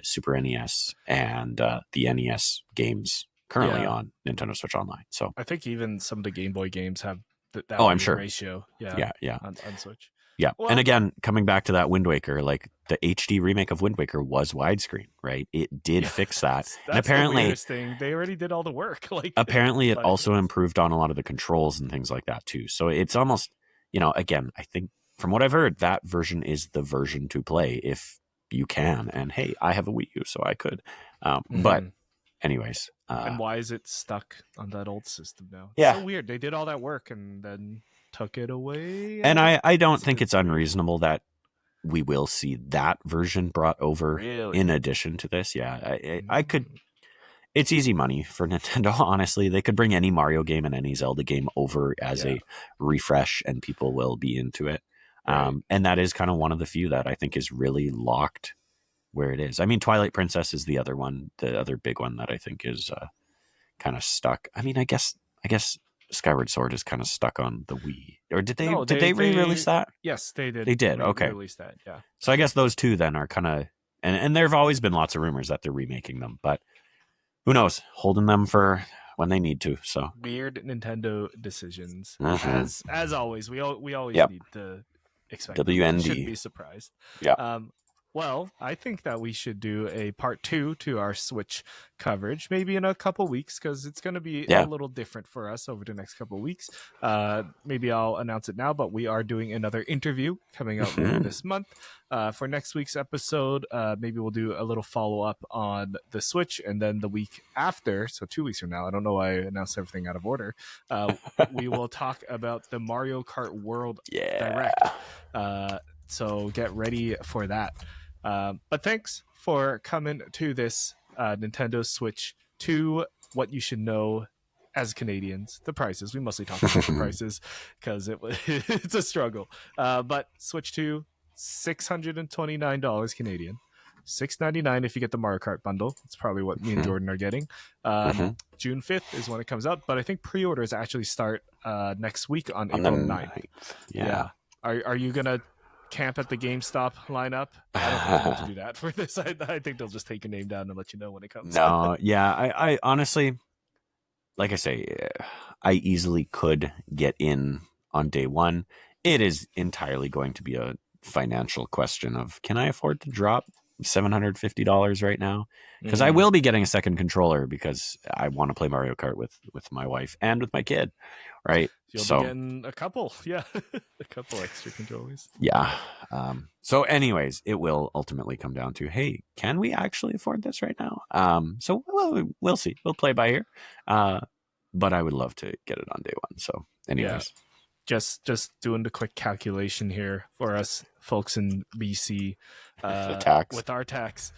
S2: Super NES and the NES games currently on Nintendo Switch Online. So
S1: I think even some of the Game Boy games have that
S2: I'm
S1: weird
S2: sure.
S1: ratio.
S2: Yeah.
S1: On Switch.
S2: Yeah.
S1: Well,
S2: and again, coming back to that Wind Waker, like the HD remake of Wind Waker was widescreen, right? It did fix that.
S1: That's
S2: and apparently,
S1: the weirdest thing. They already did all the work.
S2: Apparently, it also improved on a lot of the controls and things like that too. So it's almost, again, I think from what I've heard, that version is the version to play if you can. And hey, I have a Wii U, so I could. But anyways.
S1: And why is it stuck on that old system now? It's
S2: yeah.
S1: so weird. They did all that work and then took it away.
S2: And I don't think it's unreasonable that we will see that version brought over in addition to this. Yeah, I could. It's easy money for Nintendo, honestly. They could bring any Mario game and any Zelda game over as a refresh and people will be into it. And that is kind of one of the few that I think is really locked where it is. I mean, Twilight Princess is the other one, the other big one that I think is kind of stuck. I mean, I guess Skyward Sword is kind of stuck on the Wii. Or did they re-release that?
S1: Yes, they did.
S2: They did. Okay.
S1: Release that. Yeah.
S2: So I guess those two then are kind of, and there have always been lots of rumors that they're remaking them, but who knows? Holding them for when they need to. So
S1: weird Nintendo decisions. As always, we always need to expect.
S2: WND.
S1: Shouldn't be surprised.
S2: Yeah.
S1: Well, I think that we should do a part 2 to our Switch coverage, maybe in a couple weeks, because it's going to be a little different for us over the next couple weeks. Maybe I'll announce it now, but we are doing another interview coming out later this month. For next week's episode, maybe we'll do a little follow-up on the Switch, and then the week after, so 2 weeks from now, I don't know why I announced everything out of order, we will talk about the Mario Kart World Direct. So get ready for that. But thanks for coming to this Nintendo Switch 2, what you should know as Canadians. The prices. We mostly talk about the prices because it's a struggle. But Switch 2, $629 Canadian. $6.99 if you get the Mario Kart bundle. It's probably what me and Jordan are getting. June 5th is when it comes out. But I think pre-orders actually start next week on April 9th. Yeah. Are you going to camp at the GameStop lineup? I don't think they're going to do that for this. I think they'll just take your name down and let you know when it comes.
S2: No, yeah. I honestly, like I say, I easily could get in on day one. It is entirely going to be a financial question of, can I afford to drop $750 right now? Because I will be getting a second controller because I want to play Mario Kart with my wife and with my kid, right?
S1: You'll be getting a couple, a couple extra controllers.
S2: Yeah. So anyways, it will ultimately come down to, hey, can we actually afford this right now? So we'll see. We'll play by ear. but I would love to get it on day one. So, anyways.
S1: Just doing the quick calculation here for us folks in BC.
S2: The tax.
S1: With our tax,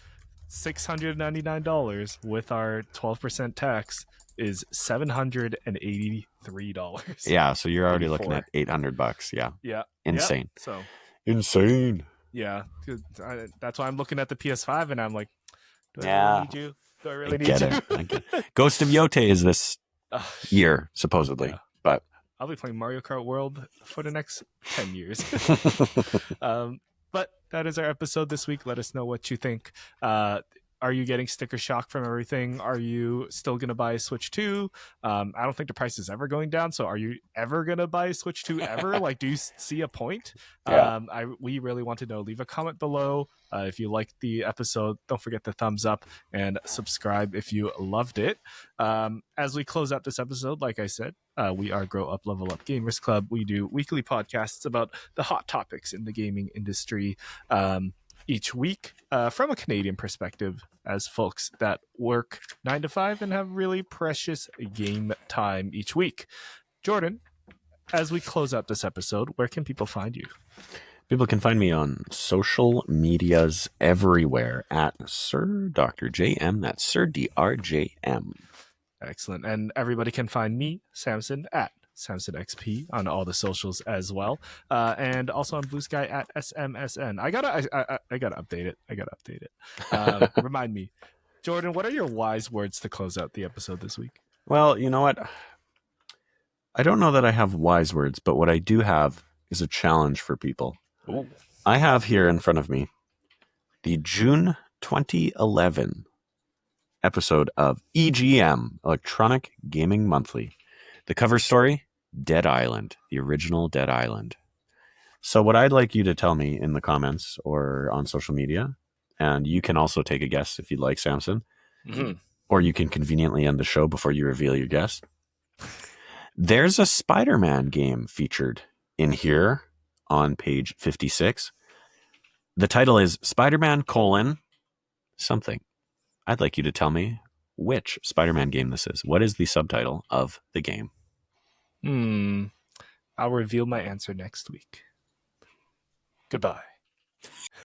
S1: $699 with our 12% tax is $783.
S2: Yeah, so you're already looking at $800. Yeah.
S1: Yeah.
S2: Insane.
S1: Yep. So
S2: insane.
S1: Yeah, that's why I'm looking at the PS5 and I'm like, do I really need you? Do I really need
S2: you? I get it. Ghost of Yote is this year, supposedly, but
S1: I'll be playing Mario Kart World for the next 10 years. But that is our episode this week. Let us know what you think. Are you getting sticker shock from everything? Are you still going to buy a Switch 2? I don't think the price is ever going down. So are you ever going to buy a Switch 2 ever? Like, do you see a point?
S2: Yeah.
S1: We really want to know. Leave a comment below. If you liked the episode, don't forget to thumbs up and subscribe if you loved it. As we close out this episode, like I said, we are Grow Up, Level Up Gamers Club. We do weekly podcasts about the hot topics in the gaming industry each week from a Canadian perspective, as folks that work 9 to 5 and have really precious game time each week. Jordan, as we close out this episode, where can people find you?
S2: People can find me on social medias everywhere at Sir Dr. JM. That's Sir DRJM.
S1: Excellent. And everybody can find me, Samson, at Samson XP on all the socials as well, and also on Blue Sky at SMSN. I gotta update it. Remind me, Jordan. What are your wise words to close out the episode this week?
S2: Well, you know what? I don't know that I have wise words, but what I do have is a challenge for people.
S1: Ooh.
S2: I have here in front of me the June 2011 episode of EGM, Electronic Gaming Monthly. The cover story, Dead Island, the original Dead Island. So what I'd like you to tell me in the comments or on social media, and you can also take a guess if you'd like, Samson, or you can conveniently end the show before you reveal your guess. There's a Spider-Man game featured in here on page 56. The title is Spider-Man : something. I'd like you to tell me which Spider-Man game this is. What is the subtitle of the game?
S1: I'll reveal my answer next week. Goodbye.